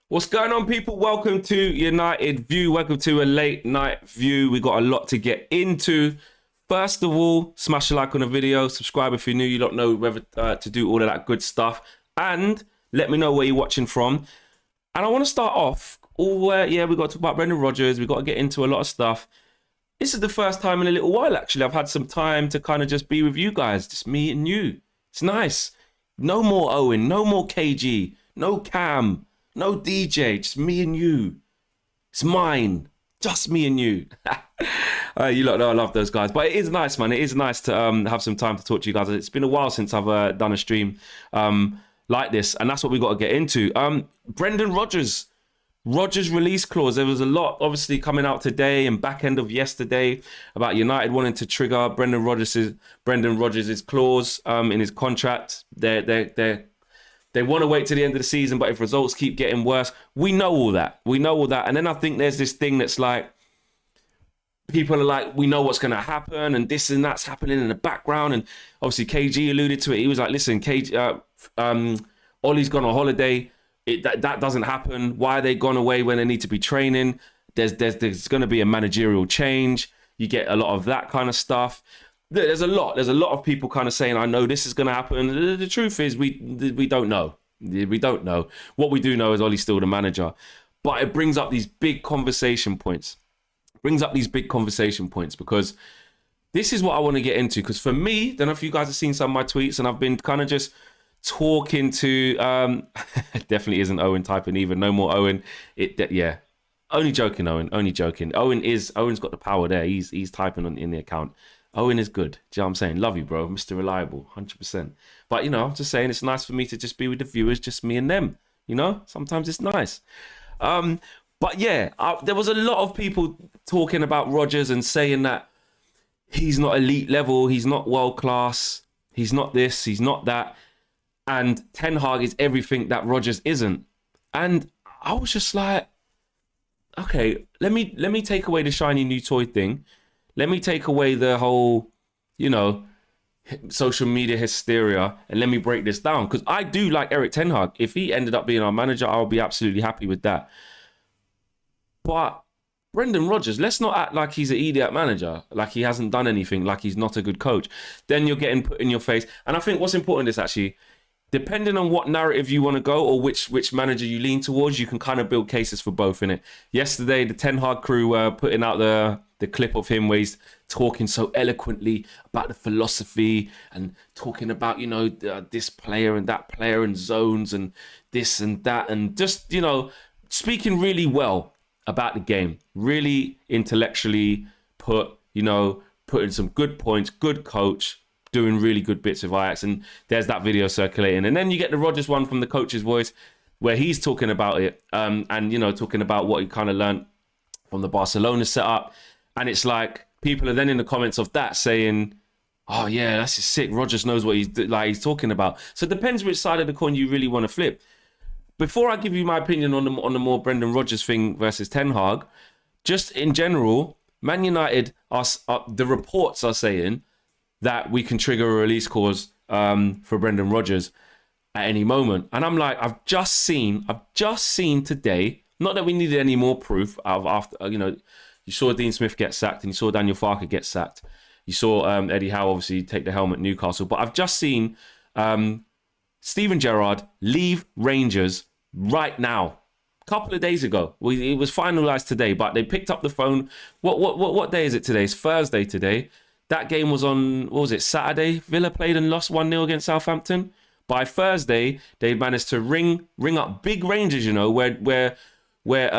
What's going on, people? Welcome to United View. Welcome to a late night view. We got a lot to get into. First of all, smash a like on the video. Subscribe if you're new. You don't know whether to do all of that good stuff. And let me know where you're watching from. And I want to start off. We got to talk about Brendan Rodgers. We got to get into a lot of stuff. This is the first time in a little while, actually. I've had some time to kind of just be with you guys. Just me and you. It's nice. No more Owen. No more KG. No Cam. No DJ, just me and you. It's mine. Just me and you. You lot know I love those guys. But it is nice, man. It is nice to have some time to talk to you guys. It's been a while since I've done a stream like this. And that's what we got to get into. Brendan Rodgers. Rodgers release clause. There was a lot obviously coming out today and back end of yesterday about United wanting to trigger Brendan Rodgers' clause in his contract. They want to wait to the end of the season, but if results keep getting worse, we know all that. And then I think there's this thing that's like, people are like, we know what's going to happen, and this and that's happening in the background. And obviously KG alluded to it. He was like, listen, Ollie's gone on holiday. That doesn't happen. Why are they gone away when they need to be training? There's going to be a managerial change. You get a lot of that kind of stuff. There's a lot of people kind of saying, I know this is going to happen. The truth is, we don't know. We don't know. What we do know is Ollie's still the manager. But it brings up these big conversation points. Because this is what I want to get into. Because for me, don't know if you guys have seen some of my tweets, and I've been kind of just talking to... definitely isn't Owen typing either. No more Owen. Yeah. Only joking, Owen. Only joking. Owen's got the power there. He's typing in the account. Owen is good. Do you know what I'm saying? Love you, bro. Mr. Reliable. 100%. But, I'm just saying it's nice for me to just be with the viewers, just me and them. Sometimes it's nice. But yeah, there was a lot of people talking about Rodgers and saying that he's not elite level, he's not world class, he's not this, he's not that. And Ten Hag is everything that Rodgers isn't. And I was just like, okay, let me take away the shiny new toy thing. Let me take away the whole, social media hysteria, and let me break this down. Because I do like Erik Ten Hag. If he ended up being our manager, I'll be absolutely happy with that. But Brendan Rodgers, let's not act like he's an idiot manager, like he hasn't done anything, like he's not a good coach. Then you're getting put in your face. And I think what's important is actually, depending on what narrative you want to go or which manager you lean towards, you can kind of build cases for both in it. Yesterday, the Ten Hag crew were putting out the clip of him where he's talking so eloquently about the philosophy and talking about, this player and that player and zones and this and that, and just, speaking really well about the game, really intellectually putting some good points, good coach, doing really good bits of Ajax. And there's that video circulating. And then you get the Rodgers one from the coach's voice where he's talking about it and, talking about what he kind of learned from the Barcelona setup. And it's like, people are then in the comments of that saying, oh yeah, that's just sick. Rodgers knows what he's talking about. So it depends which side of the coin you really want to flip. Before I give you my opinion on the more Brendan Rodgers thing versus Ten Hag, just in general, Man United the reports are saying that we can trigger a release clause for Brendan Rodgers at any moment. And I'm like, I've just seen today, not that we needed any more proof after, you saw Dean Smith get sacked and you saw Daniel Farke get sacked. You saw Eddie Howe obviously take the helm at Newcastle. But I've just seen Steven Gerrard leave Rangers right now. A couple of days ago. It was finalised today, but they picked up the phone. What day is it today? It's Thursday today. That game was on, Saturday? Villa played and lost 1-0 against Southampton. By Thursday, they managed to ring up big Rangers, where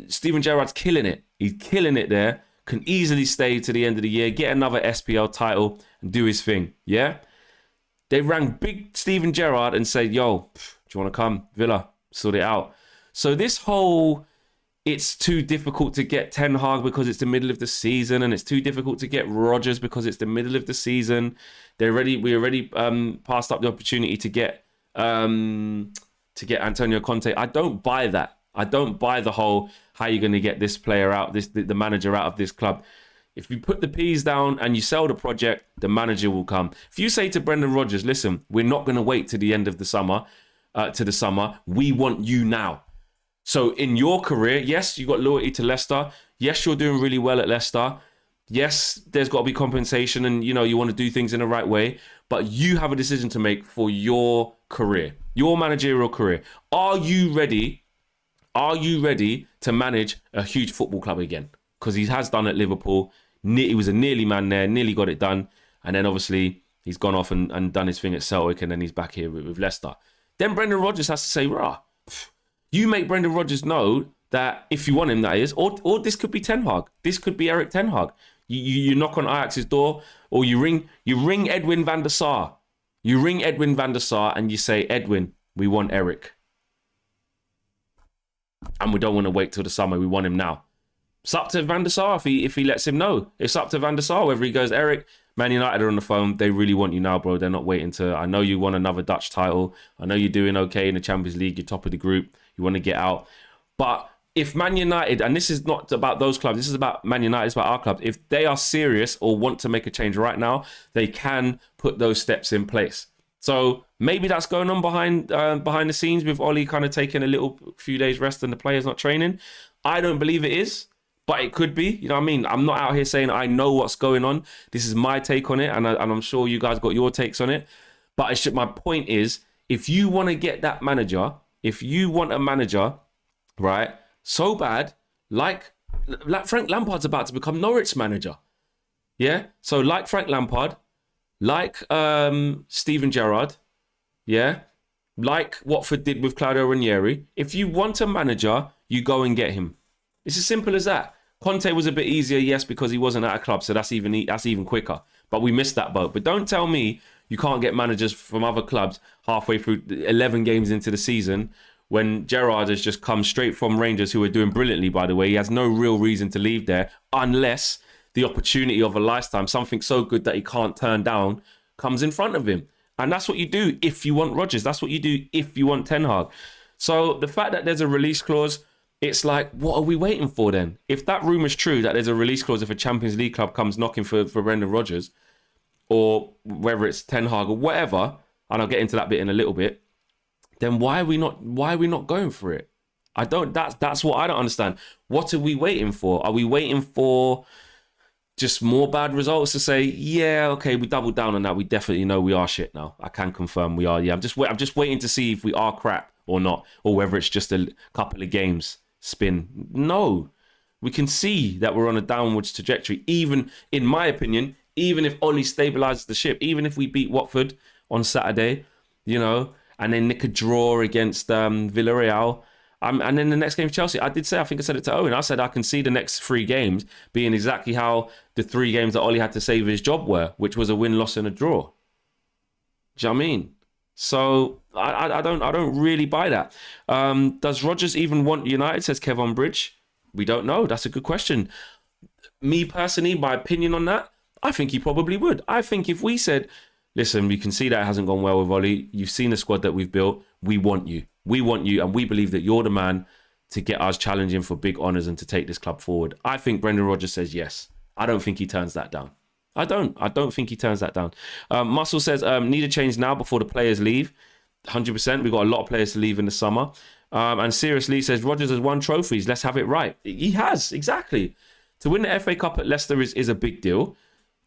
Steven Gerrard's killing it. He's killing it there. Can easily stay to the end of the year, get another SPL title and do his thing. Yeah? They rang big Steven Gerrard and said, yo, do you want to come? Villa, sort it out. So this whole, it's too difficult to get Ten Hag because it's the middle of the season, and it's too difficult to get Rodgers because it's the middle of the season. We already passed up the opportunity to get Antonio Conte. I don't buy that. I don't buy the whole, how you're going to get this player out, the manager out of this club. If you put the P's down and you sell the project, the manager will come. If you say to Brendan Rodgers, listen, we're not going to wait to the end of the summer, we want you now. So in your career, yes, you got loyalty to Leicester. Yes, you're doing really well at Leicester. Yes, there's got to be compensation and, you want to do things in the right way. But you have a decision to make for your career, your managerial career. Are you ready? Are you ready to manage a huge football club again? Because he has done at Liverpool. He was a nearly man there, nearly got it done. And then obviously he's gone off and done his thing at Celtic, and then he's back here with Leicester. Then Brendan Rodgers has to say, rah, you make Brendan Rodgers know that if you want him, that is, or this could be Ten Hag. This could be Erik Ten Hag. You knock on Ajax's door, or you ring Edwin van der Sar. You ring Edwin van der Sar and you say, Edwin, we want Erik. And we don't want to wait till the summer. We want him now. It's up to Van der Sar if he lets him know. It's up to Van der Sar whether he goes, Erik, Man United are on the phone. They really want you now, bro. They're not waiting to... I know you won another Dutch title. I know you're doing okay in the Champions League. You're top of the group. You want to get out. But if Man United, and this is not about those clubs, this is about Man United, it's about our clubs. If they are serious or want to make a change right now, they can put those steps in place. So maybe that's going on behind the scenes with Ollie kind of taking a little few days rest and the players not training. I don't believe it is, but it could be. You know what I mean? I'm not out here saying I know what's going on. This is my take on it, and I'm sure you guys got your takes on it. But my point is, if you want to get that manager, if you want a manager, right, so bad, like Frank Lampard's about to become Norwich manager. Yeah? So like Frank Lampard, like Steven Gerrard, yeah, like Watford did with Claudio Ranieri. If you want a manager, you go and get him. It's as simple as that. Conte was a bit easier, yes, because he wasn't at a club, so that's even quicker. But we missed that boat. But don't tell me you can't get managers from other clubs halfway through 11 games into the season when Gerrard has just come straight from Rangers, who are doing brilliantly, by the way. He has no real reason to leave there unless the opportunity of a lifetime, something so good that he can't turn down, comes in front of him. And that's what you do if you want Rodgers. That's what you do if you want Ten Hag. So the fact that there's a release clause, it's like, what are we waiting for then? If that rumour's true, that there's a release clause if a Champions League club comes knocking for Brendan Rodgers, or whether it's Ten Hag or whatever, and I'll get into that bit in a little bit, then why are we not going for it? That's what I don't understand. What are we waiting for? Are we waiting for just more bad results to say, yeah, okay, we doubled down on that. We definitely know we are shit now. I can confirm we are. Yeah, I'm just waiting to see if we are crap or not, or whether it's just a couple of games spin. No, we can see that we're on a downwards trajectory. Even, in my opinion, even if Ollie stabilises the ship, even if we beat Watford on Saturday, and then nick a draw against Villarreal, and then the next game, Chelsea. I think I said it to Owen. I said I can see the next 3 games being exactly how the 3 games that Ollie had to save his job were, which was a win, loss, and a draw. Do you know what I mean? So I don't really buy that. Does Rodgers even want United? Says Kevin Bridge. We don't know. That's a good question. Me personally, my opinion on that, I think he probably would. I think if we said, listen, we can see that it hasn't gone well with Ollie. You've seen the squad that we've built. We want you. We want you, and we believe that you're the man to get us challenging for big honours and to take this club forward. I think Brendan Rodgers says yes. I don't think he turns that down. I don't think he turns that down. Muscle says, need a change now before the players leave. 100%. We've got a lot of players to leave in the summer. And seriously, says, Rodgers has won trophies. Let's have it right. He has, exactly. To win the FA Cup at Leicester is a big deal.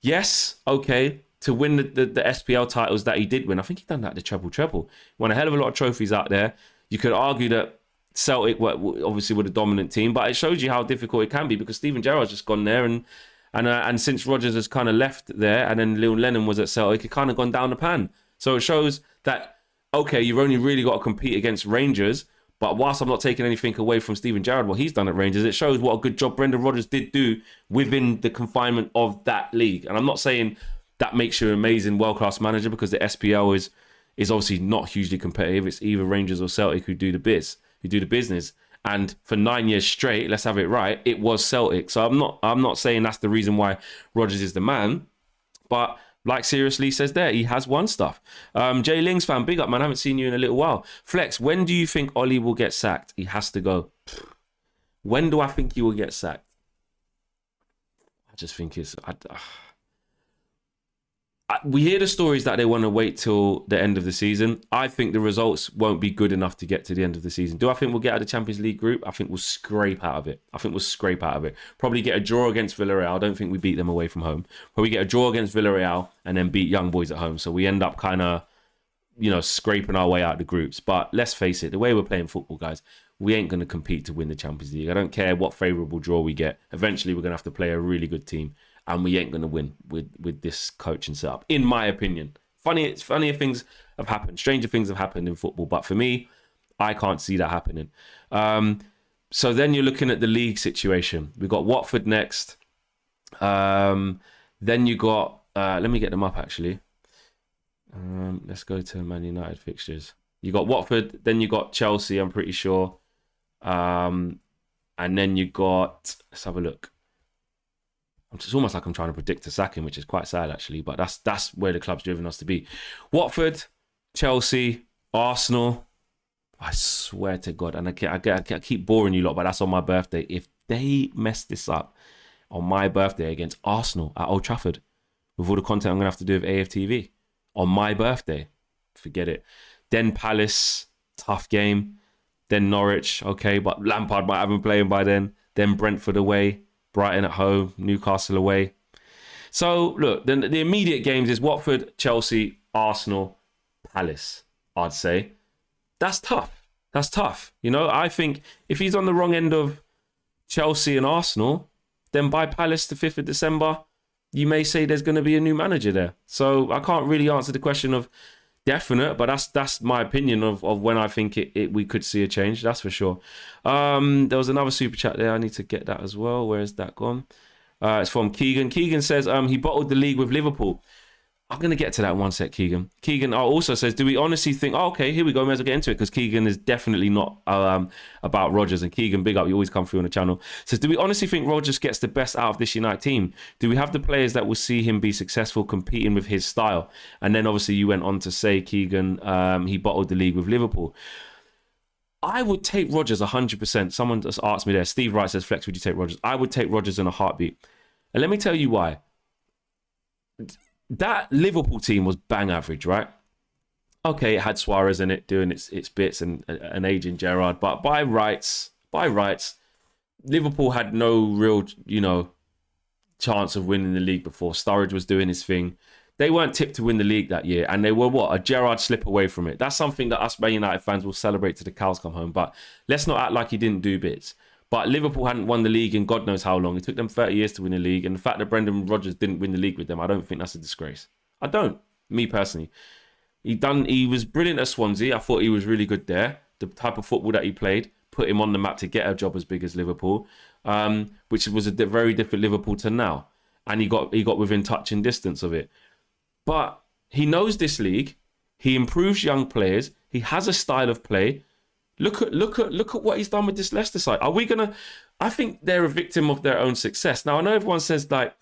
Yes, okay. To win the SPL titles that he did win, I think he done that the treble. Won a hell of a lot of trophies out there. You could argue that Celtic obviously were the dominant team, but it shows you how difficult it can be because Steven Gerrard's just gone there, and since Rodgers has kind of left there, and then Leon Lennon was at Celtic, it kind of gone down the pan. So it shows that, okay, you've only really got to compete against Rangers, but whilst I'm not taking anything away from Steven Gerrard, what he's done at Rangers, it shows what a good job Brendan Rodgers did do within the confinement of that league. And I'm not saying that makes you an amazing world-class manager because the SPL is obviously not hugely competitive. It's either Rangers or Celtic who do the business. And for 9 years straight, let's have it right, it was Celtic. So I'm not saying that's the reason why Rodgers is the man. But like seriously says there, he has won stuff. Jay Lings fan, big up, man. I haven't seen you in a little while. Flex, when do you think Ollie will get sacked? He has to go. When do I think he will get sacked? I just think it's... We hear the stories that they want to wait till the end of the season. I think the results won't be good enough to get to the end of the season. Do I think we'll get out of the Champions League group? I think we'll scrape out of it. Probably get a draw against Villarreal. I don't think we beat them away from home. Probably get a draw against Villarreal and then beat Young Boys at home. So we end up kind of, scraping our way out of the groups. But let's face it, the way we're playing football, guys, we ain't going to compete to win the Champions League. I don't care what favourable draw we get. Eventually, we're going to have to play a really good team. And we ain't going to win with this coaching setup, in my opinion. Funnier things have happened. Stranger things have happened in football. But for me, I can't see that happening. So then you're looking at the league situation. We've got Watford next. Then you got... let me get them up, actually. Let's go to Man United fixtures. You got Watford. Then you got Chelsea, I'm pretty sure. And then you got... Let's have a look. It's almost like I'm trying to predict a sacking, which is quite sad, actually. But that's where the club's driven us to be. Watford, Chelsea, Arsenal. I swear to God, and I keep boring you lot, but that's on my birthday. If they mess this up on my birthday against Arsenal at Old Trafford, with all the content I'm going to have to do with AFTV, on my birthday, forget it. Then Palace, tough game. Then Norwich, okay, but Lampard might have been playing by then. Then Brentford away. Brighton at home, Newcastle away. So, look, the immediate games is Watford, Chelsea, Arsenal, Palace, I'd say. That's tough. I think if he's on the wrong end of Chelsea and Arsenal, then by Palace the 5th of December, you may say there's going to be a new manager there. So I can't really answer the question of definite, but that's my opinion of when I think we could see a change. That's for sure. There was another super chat there. I need to get that as well. Where is that gone? It's from Keegan. Keegan says he bottled the league with Liverpool. I'm going to get to that in one sec, Keegan. Keegan also says, do we honestly think... Oh, okay, here we go. May as well get into it, because Keegan is definitely not about Rodgers. And Keegan, big up. You always come through on the channel. Says, do we honestly think Rodgers gets the best out of this United team? Do we have the players that will see him be successful competing with his style? And then obviously you went on to say, Keegan, he bottled the league with Liverpool. I would take Rodgers 100%. Someone just asked me there. Steve Wright says, Flex, would you take Rodgers? I would take Rodgers in a heartbeat. And let me tell you why. That Liverpool team was bang average, right? Okay, it had Suarez in it doing its bits and an aging Gerrard, but by rights, Liverpool had no real, chance of winning the league before. Sturridge was doing his thing. They weren't tipped to win the league that year, and they were a Gerrard slip away from it. That's something that us Man United fans will celebrate till the cows come home. But let's not act like he didn't do bits. But Liverpool hadn't won the league in God knows how long. It took them 30 years to win the league. And the fact that Brendan Rodgers didn't win the league with them, I don't think that's a disgrace. I don't. Me personally. He was brilliant at Swansea. I thought he was really good there. The type of football that he played put him on the map to get a job as big as Liverpool, which was a very different Liverpool to now. And he got within touching distance of it. But he knows this league. He improves young players. He has a style of play. Look at what he's done with this Leicester side. Are we gonna? I think they're a victim of their own success. Now I know everyone says like,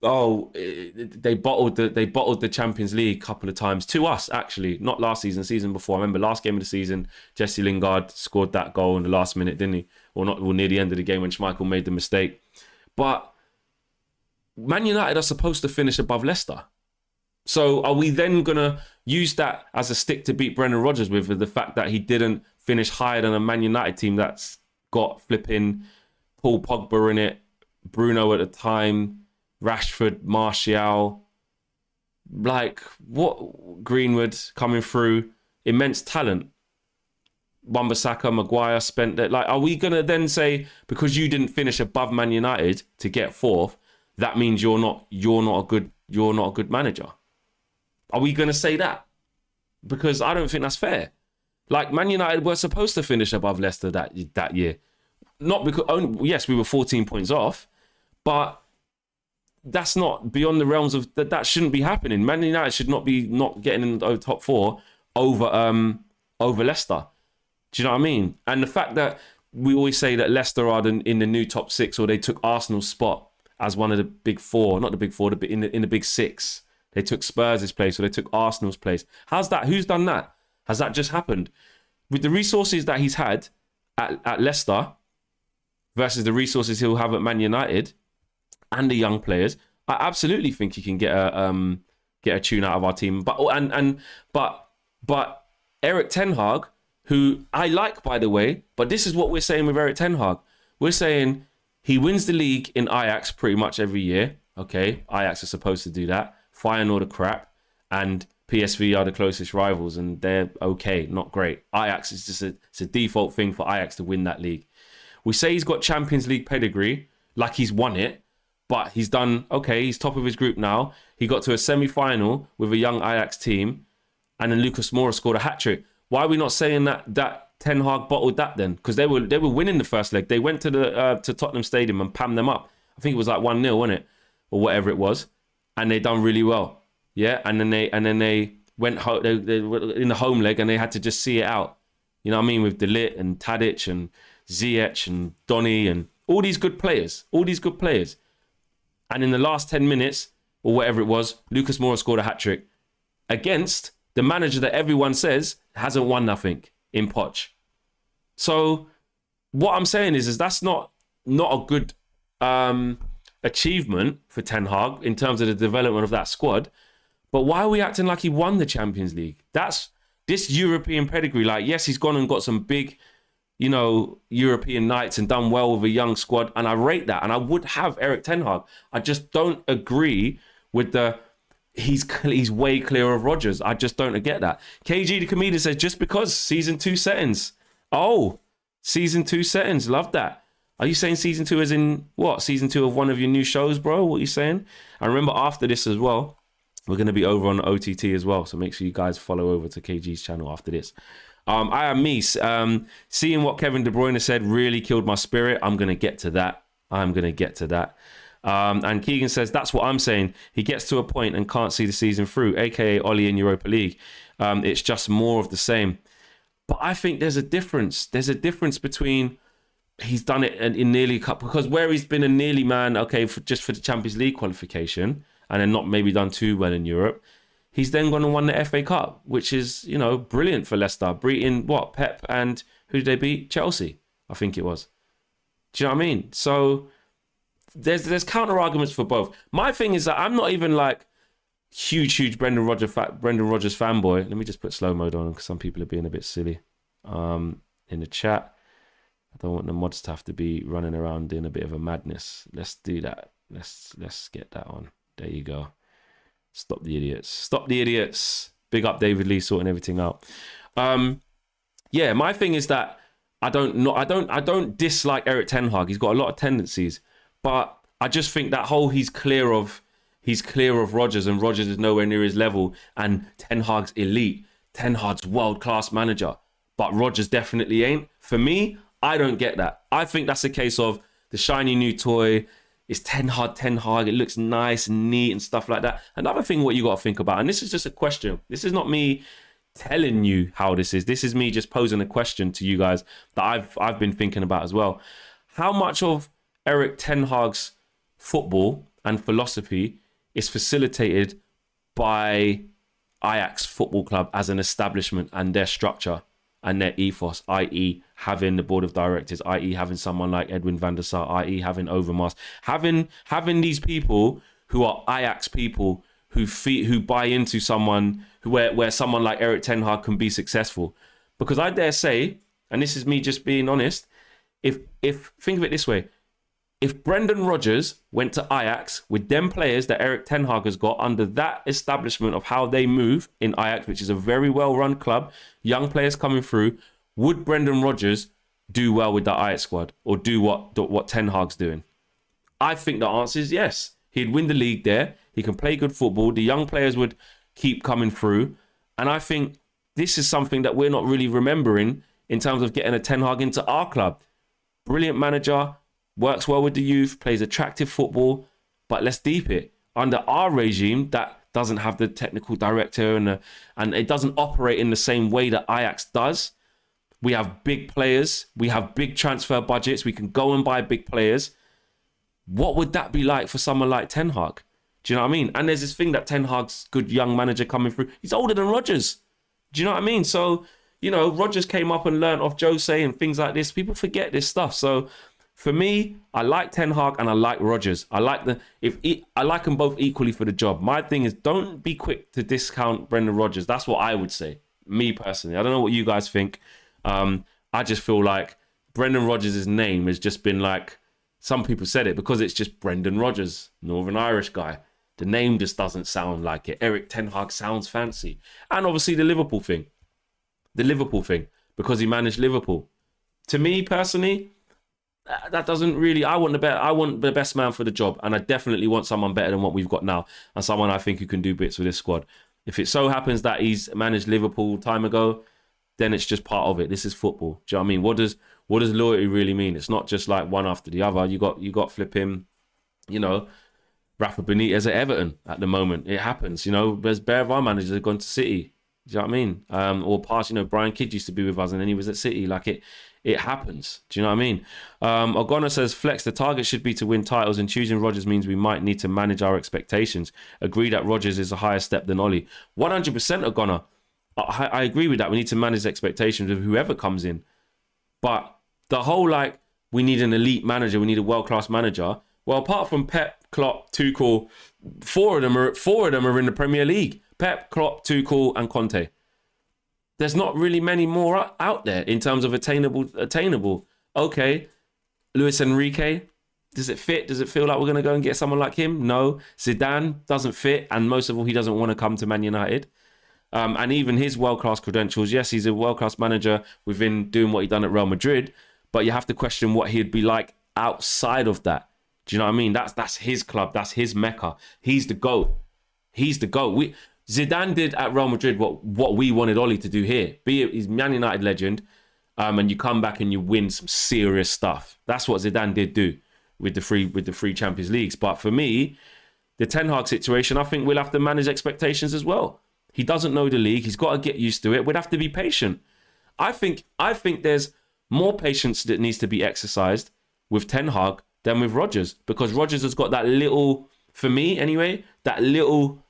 oh, they bottled the Champions League a couple of times to us, actually, not last season before. I remember last game of the season, Jesse Lingard scored that goal in the last minute, didn't he? Or near the end of the game when Schmeichel made the mistake. But Man United are supposed to finish above Leicester. So are we then gonna use that as a stick to beat Brendan Rodgers with the fact that he didn't finish higher than a Man United team that's got flipping Paul Pogba in it, Bruno at the time, Rashford, Martial, like what Greenwood coming through, immense talent. Wan-Bissaka, Maguire spent that. Like, are we gonna then say because you didn't finish above Man United to get fourth, that means you're not a good manager? Are we gonna say that? Because I don't think that's fair. Like Man United were supposed to finish above Leicester that year, not because yes we were 14 points off, but that's not beyond the realms of that shouldn't be happening. Man United should not be not getting in the top four over Leicester. Do you know what I mean? And the fact that we always say that Leicester are in the new top six, or they took Arsenal's spot as one of the big four, not the big four, in the big six. They took Spurs' place, or they took Arsenal's place. How's that? Who's done that? Has that just happened? With the resources that he's had at Leicester versus the resources he'll have at Man United and the young players, I absolutely think he can get get a tune out of our team. But Erik ten Hag, who I like, by the way, but this is what we're saying with Erik ten Hag. We're saying he wins the league in Ajax pretty much every year. Okay, Ajax are supposed to do that. Fire all the crap. And PSV are the closest rivals, and they're okay, not great. Ajax is just it's a default thing for Ajax to win that league. We say he's got Champions League pedigree, like he's won it, but he's done, okay, he's top of his group now. He got to a semi-final with a young Ajax team, and then Lucas Moura scored a hat-trick. Why are we not saying that Ten Hag bottled that then? Because they were winning the first leg. They went to Tottenham Stadium and pammed them up. I think it was like 1-0, wasn't it? Or whatever it was. And they done really well. Yeah, and then they went they were in the home leg and they had to just see it out. You know what I mean? With De Ligt and Tadic and Ziyech and Donny and all these good players. And in the last 10 minutes or whatever it was, Lucas Moura scored a hat-trick against the manager that everyone says hasn't won nothing in Poch. So what I'm saying is that's not a good achievement for Ten Hag in terms of the development of that squad. But why are we acting like he won the Champions League? That's this European pedigree. Like, yes, he's gone and got some big, European nights and done well with a young squad. And I rate that. And I would have Erik ten Hag. I just don't agree with he's way clear of Rodgers. I just don't get that. KG the comedian says, just because season 2 settings. Oh, season 2 settings. Love that. Are you saying season 2 as in what? Season 2 of one of your new shows, bro? What are you saying? And remember, after this as well, we're going to be over on OTT as well. So make sure you guys follow over to KG's channel after this. I am me. Seeing what Kevin De Bruyne said really killed my spirit. I'm going to get to that. And Keegan says, that's what I'm saying. He gets to a point and can't see the season through, aka Ollie in Europa League. It's just more of the same. But I think there's a difference. There's a difference between he's done it in nearly cup, because where he's been a nearly man, okay, just for the Champions League qualification, and then not maybe done too well in Europe, he's then gone and won the FA Cup, which is, brilliant for Leicester. Beating Pep and who did they beat? Chelsea, I think it was. Do you know what I mean? So there's counter arguments for both. My thing is that I'm not even like huge Brendan Rodgers fanboy. Let me just put slow mode on because some people are being a bit silly in the chat. I don't want the mods to have to be running around doing a bit of a madness. Let's do that. Let's get that on. There you go. Stop the idiots. Big up David Lee sorting everything out. Yeah, my thing is that I don't dislike Erik ten Hag. He's got a lot of tendencies, but I just think that whole he's clear of Rodgers, and Rodgers is nowhere near his level, and Ten Hag's elite. Ten Hag's world-class manager, but Rodgers definitely ain't. For me, I don't get that. I think that's a case of the shiny new toy. It's Ten Hag. It looks nice and neat and stuff like that. Another thing what you got to think about, and this is just a question. This is not me telling you how this is. This is me just posing a question to you guys that I've been thinking about as well. How much of Erik ten Hag's football and philosophy is facilitated by Ajax Football Club as an establishment and their structure and their ethos, i.e. having the board of directors, i.e. having someone like Edwin van der Sar, i.e. having Overmars, having these people who are Ajax people who buy into someone where someone like Erik ten Hag can be successful. Because I dare say, and this is me just being honest, if think of it this way, if Brendan Rodgers went to Ajax with them players that Erik ten Hag has got under that establishment of how they move in Ajax, which is a very well-run club, young players coming through, would Brendan Rodgers do well with that Ajax squad or do what ten Hag's doing? I think the answer is yes. He'd win the league there. He can play good football. The young players would keep coming through. And I think this is something that we're not really remembering in terms of getting a Ten Hag into our club. Brilliant manager, works well with the youth, plays attractive football, but let's deep it. Under our regime, that doesn't have the technical director and it doesn't operate in the same way that Ajax does. We have big players. We have big transfer budgets. We can go and buy big players. What would that be like for someone like Ten Hag? Do you know what I mean? And there's this thing that Ten Hag's good young manager coming through. He's older than Rodgers. Do you know what I mean? So, Rodgers came up and learned off Jose and things like this. People forget this stuff. So For me, I like Ten Hag and I like Rodgers. I like I like them both equally for the job. My thing is, don't be quick to discount Brendan Rodgers. That's what I would say, me personally. I don't know what you guys think. I just feel like Brendan Rodgers' name has just been like, some people said it because it's just Brendan Rodgers, Northern Irish guy. The name just doesn't sound like it. Erik Ten Hag sounds fancy. And obviously the Liverpool thing, because he managed Liverpool. To me personally, that doesn't really. I want the best man for the job, and I definitely want someone better than what we've got now, and someone I think who can do bits with this squad. If it so happens that he's managed Liverpool time ago, then it's just part of it. This is football. Do you know what I mean? What does loyalty really mean? It's not just like one after the other. You got flipping, Rafa Benitez at Everton at the moment. It happens. There's bare of our managers have gone to City. Do you know what I mean? Or past, Brian Kidd used to be with us and then he was at City. Like it happens. Do you know what I mean? Gunnar says, Flex, the target should be to win titles, and choosing Rodgers means we might need to manage our expectations. Agree that Rodgers is a higher step than Ollie. 100% Gunnar. I agree with that. We need to manage expectations of whoever comes in. But the whole we need an elite manager, we need a world-class manager. Well, apart from Pep, Klopp, Tuchel, four of them are in the Premier League. Pep, Klopp, Tuchel, and Conte. There's not really many more out there in terms of attainable. Okay, Luis Enrique, does it fit? Does it feel like we're going to go and get someone like him? No. Zidane doesn't fit, and most of all, he doesn't want to come to Man United. And even his world-class credentials, yes, he's a world-class manager within doing what he done at Real Madrid, but you have to question what he'd be like outside of that. Do you know what I mean? That's his club. That's his Mecca. He's the GOAT. Zidane did at Real Madrid what we wanted Ollie to do here. He's Man United legend, and you come back and you win some serious stuff. That's what Zidane did do with the three Champions Leagues. But for me, the Ten Hag situation, I think we'll have to manage expectations as well. He doesn't know the league. He's got to get used to it. We'd have to be patient. I think there's more patience that needs to be exercised with Ten Hag than with Rodgers, because Rodgers has got that little, for me anyway, that little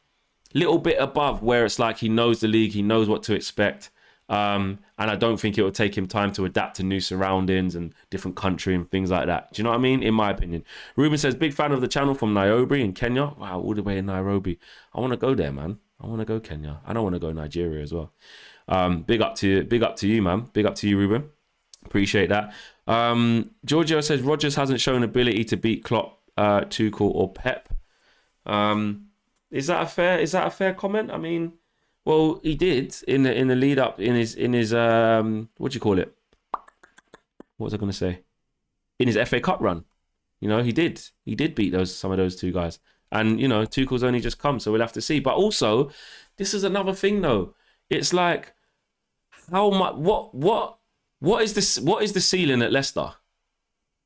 bit above where it's like he knows the league, he knows what to expect. And I don't think it will take him time to adapt to new surroundings and different country and things like that. Do you know what I mean? In my opinion. Ruben says, big fan of the channel from Nairobi in Kenya. Wow, all the way in Nairobi. I want to go there, man. I want to go Kenya. I don't want to go Nigeria as well. Big up to you, man. Big up to you, Ruben. Appreciate that. Giorgio says, Rodgers hasn't shown ability to beat Klopp, Tuchel or Pep. Is that a fair comment? I mean, well, he did in the lead up in his what do you call it? What was I going to say? In his FA Cup run, he did beat some of those two guys, and Tuchel's only just come, so we'll have to see. But also, this is another thing though. It's like, how much? What is this? What is the ceiling at Leicester?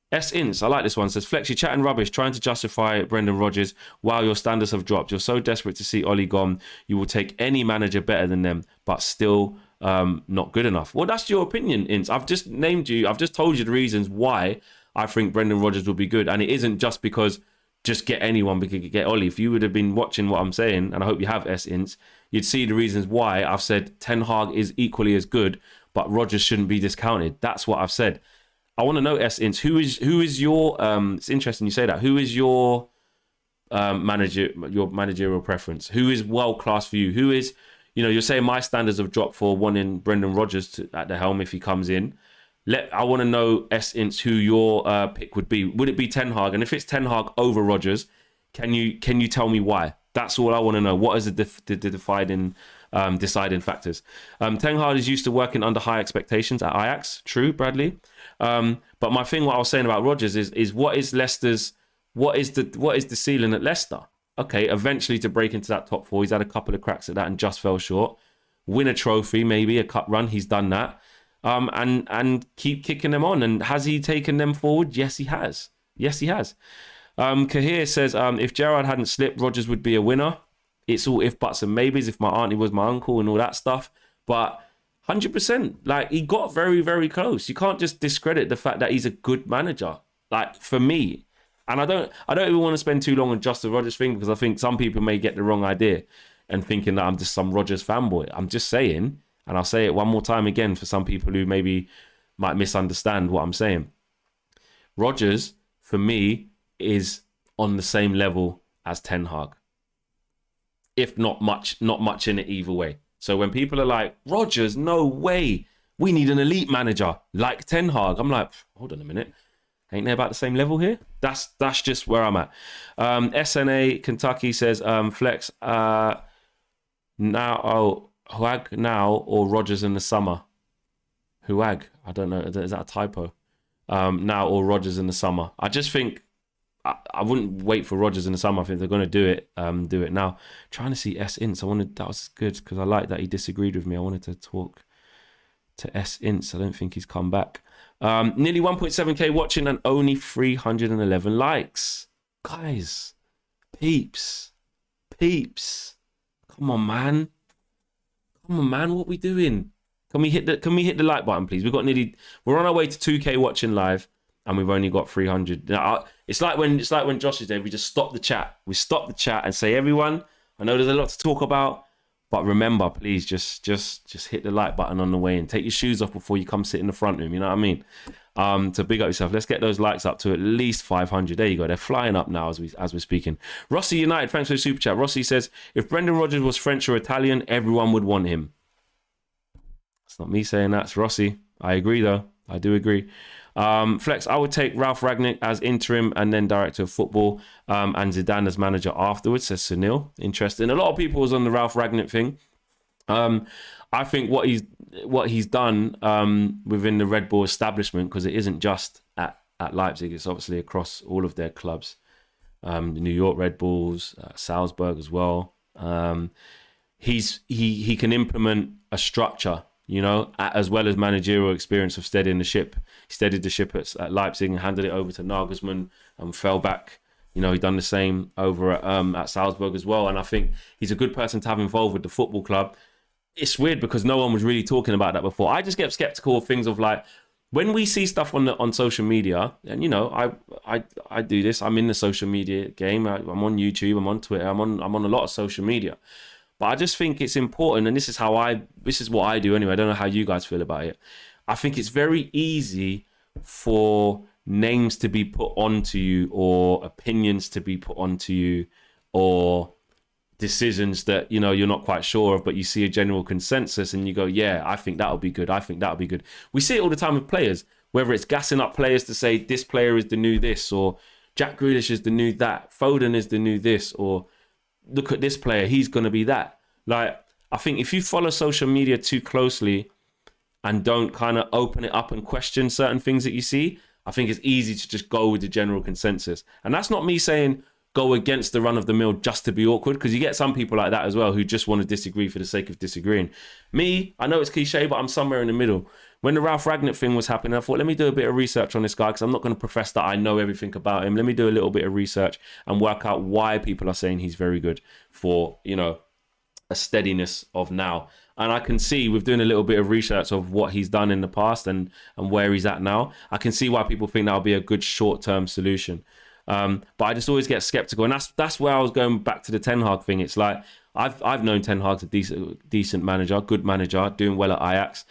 S-Ints, I like this one, says, Flex, you're chatting rubbish, trying to justify Brendan Rodgers while your standards have dropped. You're so desperate to see Ollie gone, you will take any manager better than them, but still not good enough. Well, that's your opinion, Ints. I've just told you the reasons why I think Brendan Rodgers will be good. And it isn't just because just get anyone, because get Ollie. If you would have been watching what I'm saying, and I hope you have, S-Ints, you'd see the reasons why I've said Ten Hag is equally as good, but Rodgers shouldn't be discounted. That's what I've said. I want to know, S-Ints, who is your it's interesting you say that. Who is your managerial preference? Who is world class for you? Who is, you're saying my standards have dropped for wanting Brendan Rodgers at the helm if he comes in. I want to know, S-Ints, who your pick would be. Would it be Ten Hag? And if it's Ten Hag over Rodgers, can you tell me why? That's all I want to know. What is the deciding factors? Ten Hag is used to working under high expectations at Ajax. True, Bradley. But my thing, what I was saying about Rodgers is what is the ceiling at Leicester? Okay, eventually to break into that top four. He's had a couple of cracks at that and just fell short. Win a trophy, maybe a cup run. He's done that. And keep kicking them on. And has he taken them forward? Yes, he has. Kahir says, if Gerrard hadn't slipped, Rodgers would be a winner. It's all if, buts and maybes. If my auntie was my uncle and all that stuff. But 100%, he got very, very close. You can't just discredit the fact that he's a good manager. For me, and I don't even want to spend too long on just the Rodgers thing, because I think some people may get the wrong idea and thinking that I'm just some Rodgers fanboy. I'm just saying, and I'll say it one more time again for some people who maybe might misunderstand what I'm saying. Rodgers, for me, is on the same level as Ten Hag. If not much in it either way. So when people are like, Rodgers, no way. We need an elite manager like Ten Hag. I'm like, hold on a minute. Ain't they about the same level here? That's just where I'm at. SNA Kentucky says, Flex, Huag now or Rodgers in the summer? Huag, I don't know. Is that a typo? Now or Rodgers in the summer? I just think I wouldn't wait for Rodgers in the summer. I think they're going to do it now. Trying to see S Ince. That was good because I like that he disagreed with me. I wanted to talk to S Ince. I don't think he's come back. Nearly 1.7k watching and only 311 likes. Guys, peeps. Come on, man. What we doing? Can we hit the like button, please? We're on our way to 2k watching live, and we've only got 300. Now, it's like when Josh is there. We just stop the chat. We stop the chat and say, everyone, I know there's a lot to talk about, but remember, please just hit the like button on the way and take your shoes off before you come sit in the front room. You know what I mean? To big up yourself. Let's get those likes up to at least 500. There you go. They're flying up now as we're speaking. Rossi United, thanks for the super chat. Rossi says, if Brendan Rodgers was French or Italian, everyone would want him. It's not me saying that. It's Rossi. I agree, though. I do agree. Flex, I would take Ralph Rangnick as interim and then director of football, and Zidane as manager afterwards, says Sunil. Interesting. A lot of people was on the Ralph Rangnick thing. I think what he's done within the Red Bull establishment, because it isn't just at Leipzig, it's obviously across all of their clubs. The New York Red Bulls, Salzburg as well. He can implement a structure, you know, as well as managerial experience of steadying the ship. He steadied the ship at Leipzig and handed it over to Nagelsmann and fell back. You know, he done the same over at Salzburg as well. And I think he's a good person to have involved with the football club. It's weird because no one was really talking about that before. I just get skeptical of things of like, when we see stuff on social media, and you know, I do this. I'm in the social media game. I'm on YouTube. I'm on Twitter. I'm on a lot of social media. But I just think it's important, and this is what I do anyway. I don't know how you guys feel about it. I think it's very easy for names to be put onto you, or opinions to be put onto you, or decisions that, you know, you're not quite sure of, but you see a general consensus and you go, yeah, I think that'll be good. I think that'll be good. We see it all the time with players, whether it's gassing up players to say this player is the new this, or Jack Grealish is the new that, Foden is the new this, or look at this player, he's going to be that. Like, I think if you follow social media too closely and don't kind of open it up and question certain things that you see, I think it's easy to just go with the general consensus. And that's not me saying go against the run of the mill just to be awkward, because you get some people like that as well who just want to disagree for the sake of disagreeing. Me, I know it's cliche, but I'm somewhere in the middle. When the Ralph Rangnick thing was happening, I thought, let me do a bit of research on this guy, because I'm not going to profess that I know everything about him. Let me do a little bit of research and work out why people are saying he's very good for, you know, a steadiness of now. And I can see, with doing a little bit of research of what he's done in the past and where he's at now, I can see why people think that'll be a good short-term solution. But I just always get skeptical, and that's where I was going back to the Ten Hag thing. It's like I've known Ten Hag's a decent manager, good manager, doing well at Ajax,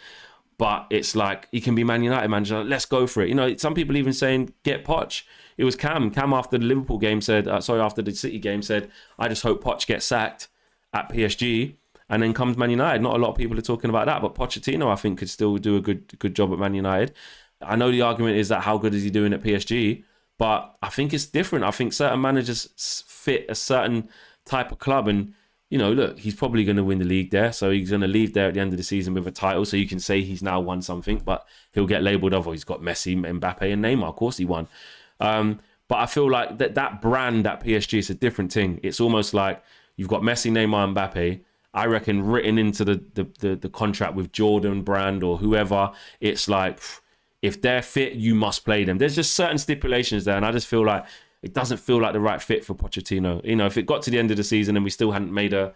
but it's like he can be Man United manager. Let's go for it. You know, some people even saying get Poch. It was Cam after the Liverpool game said, after the City game said, I just hope Poch gets sacked at PSG, and then comes Man United. Not a lot of people are talking about that, but Pochettino, I think, could still do a good job at Man United. I know the argument is that how good is he doing at PSG, but I think it's different. I think certain managers fit a certain type of club, and you know, look, he's probably going to win the league there, so he's going to leave there at the end of the season with a title, so you can say he's now won something, but he'll get labelled of, he's got Messi, Mbappe, and Neymar. Of course he won. But I feel like that brand at PSG is a different thing. It's almost like you've got Messi, Neymar, Mbappe. I reckon written into the contract with Jordan brand or whoever, it's like, if they're fit, you must play them. There's just certain stipulations there, and I just feel like it doesn't feel like the right fit for Pochettino. You know, if it got to the end of the season and we still hadn't made a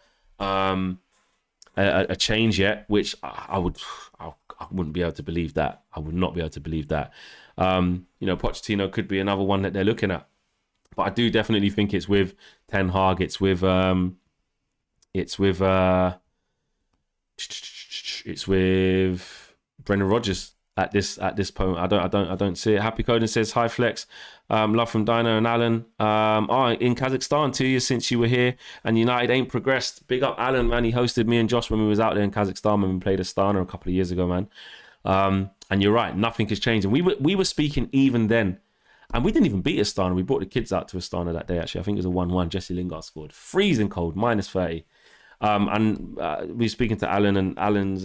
change yet, which I wouldn't be able to believe that. I would not be able to believe that. You know, Pochettino could be another one that they're looking at. But I do definitely think it's with Ten Hag. It's with Brendan Rodgers. at this point. I don't see it. Happy Coden says hi Flex, love from Dino and Alan. In Kazakhstan 2 years since you were here, and United ain't progressed. Big up Alan, man. He hosted me and Josh when we was out there in Kazakhstan when we played Astana a couple of years ago, man. And you're right, nothing has changed. And we were speaking even then, and we didn't even beat Astana. We brought the kids out to Astana that day. Actually, I think it was a 1-1. Jesse Lingard scored, freezing cold, -30. We were speaking to Alan, and Alan's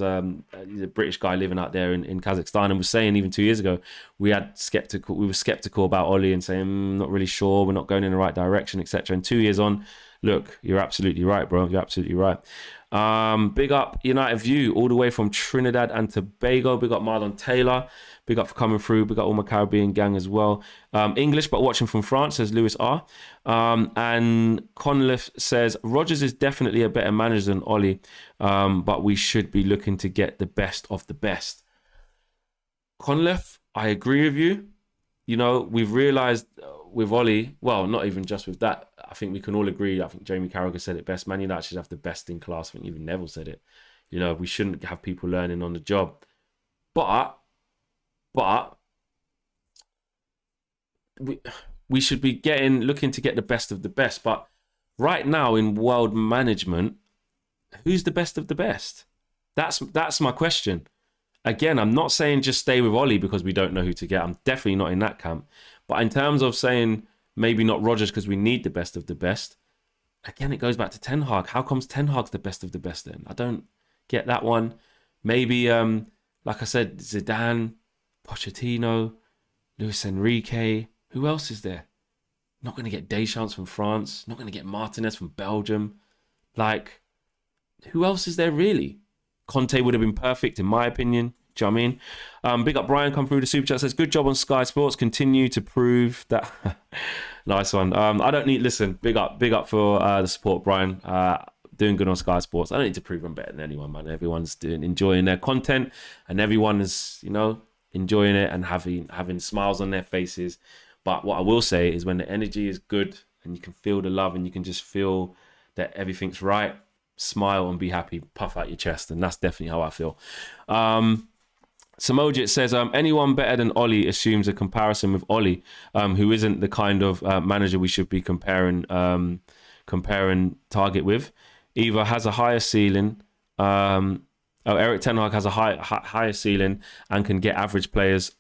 he's a British guy living out there in Kazakhstan, and was saying even 2 years ago we were skeptical about Oli and saying not really sure, we're not going in the right direction, etc. And 2 years on, look, you're absolutely right, bro. You're absolutely right. Big up United View all the way from Trinidad and Tobago. Big up Marlon Taylor. Big up for coming through. Big up all my Caribbean gang as well. English, but watching from France, says Lewis R. And Conliffe says, Rodgers is definitely a better manager than Oli, but we should be looking to get the best of the best. Conliffe, I agree with you. You know, we've realised with Oli, well, not even just with that, I think we can all agree, I think Jamie Carragher said it best, Man United should have the best in class. I think even Neville said it. You know, we shouldn't have people learning on the job. But we should be looking to get the best of the best. But right now in world management, who's the best of the best? That's my question. Again, I'm not saying just stay with Oli because we don't know who to get. I'm definitely not in that camp. But in terms of saying maybe not Rodgers because we need the best of the best, again, it goes back to Ten Hag. How comes Ten Hag's the best of the best then? I don't get that one. Maybe, like I said, Zidane, Pochettino, Luis Enrique. Who else is there? Not going to get Deschamps from France. Not going to get Martinez from Belgium. Like, who else is there really? Conte would have been perfect, in my opinion. Do you know what I mean? Big up Brian, come through the super chat, says, good job on Sky Sports. Continue to prove that. Nice one. I don't need, listen, big up for the support, Brian. Doing good on Sky Sports. I don't need to prove I'm better than anyone, man. Everyone's enjoying their content, and everyone is, you know, enjoying it and having smiles on their faces. But what I will say is when the energy is good and you can feel the love and you can just feel that everything's right, smile and be happy, puff out your chest, and that's definitely how I feel. Samojit says, anyone better than Oli assumes a comparison with Oli, who isn't the kind of manager we should be comparing target with. Either has a higher ceiling, Erik Ten Hag has a higher ceiling and can get average players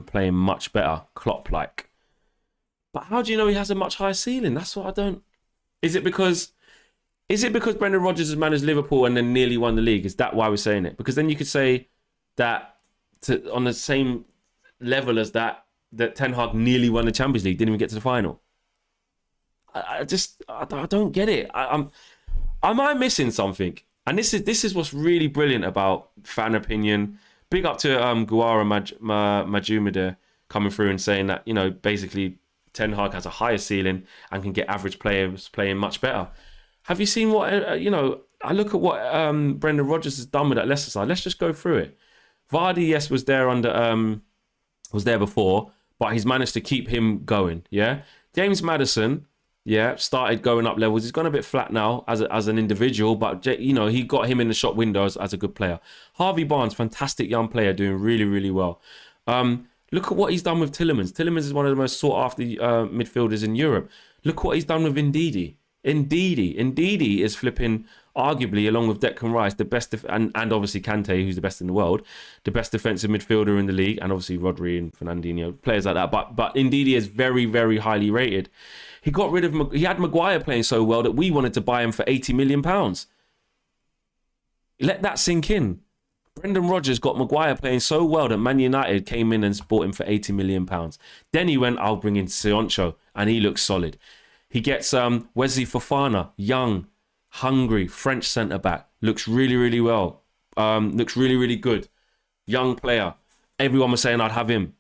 playing much better, Klopp-like. But how do you know he has a much higher ceiling? That's what I don't... Is it because Brendan Rodgers has managed Liverpool and then nearly won the league? Is that why we're saying it? Because then you could say that on the same level as that Ten Hag nearly won the Champions League, didn't even get to the final. I don't get it. Am I missing something? And this is what's really brilliant about fan opinion. Big up to Guara Majumida coming through and saying that, you know, basically Ten Hag has a higher ceiling and can get average players playing much better. Have you seen what, I look at what Brendan Rodgers has done with that Leicester side. Let's just go through it. Vardy, yes, was there before, but he's managed to keep him going, yeah? James Maddison, yeah, started going up levels. He's gone a bit flat now as an individual, but, you know, he got him in the shop window as a good player. Harvey Barnes, fantastic young player, doing really, really well. Look at what he's done with Tielemans. Tielemans is one of the most sought-after midfielders in Europe. Look what he's done with Ndidi. Ndidi is flipping, arguably, along with Declan Rice, the best, and obviously Kante, who's the best in the world, the best defensive midfielder in the league, and obviously Rodri and Fernandinho, players like that. But Ndidi is very, very highly rated. He had Maguire playing so well that we wanted to buy him for £80 million. Let that sink in. Brendan Rodgers got Maguire playing so well that Man United came in and bought him for £80 million. Then he went, I'll bring in Sioncho, and he looks solid. He gets Wesley Fofana, young, hungry, French centre-back. Looks really, really well. Looks really, really good. Young player. Everyone was saying I'd have him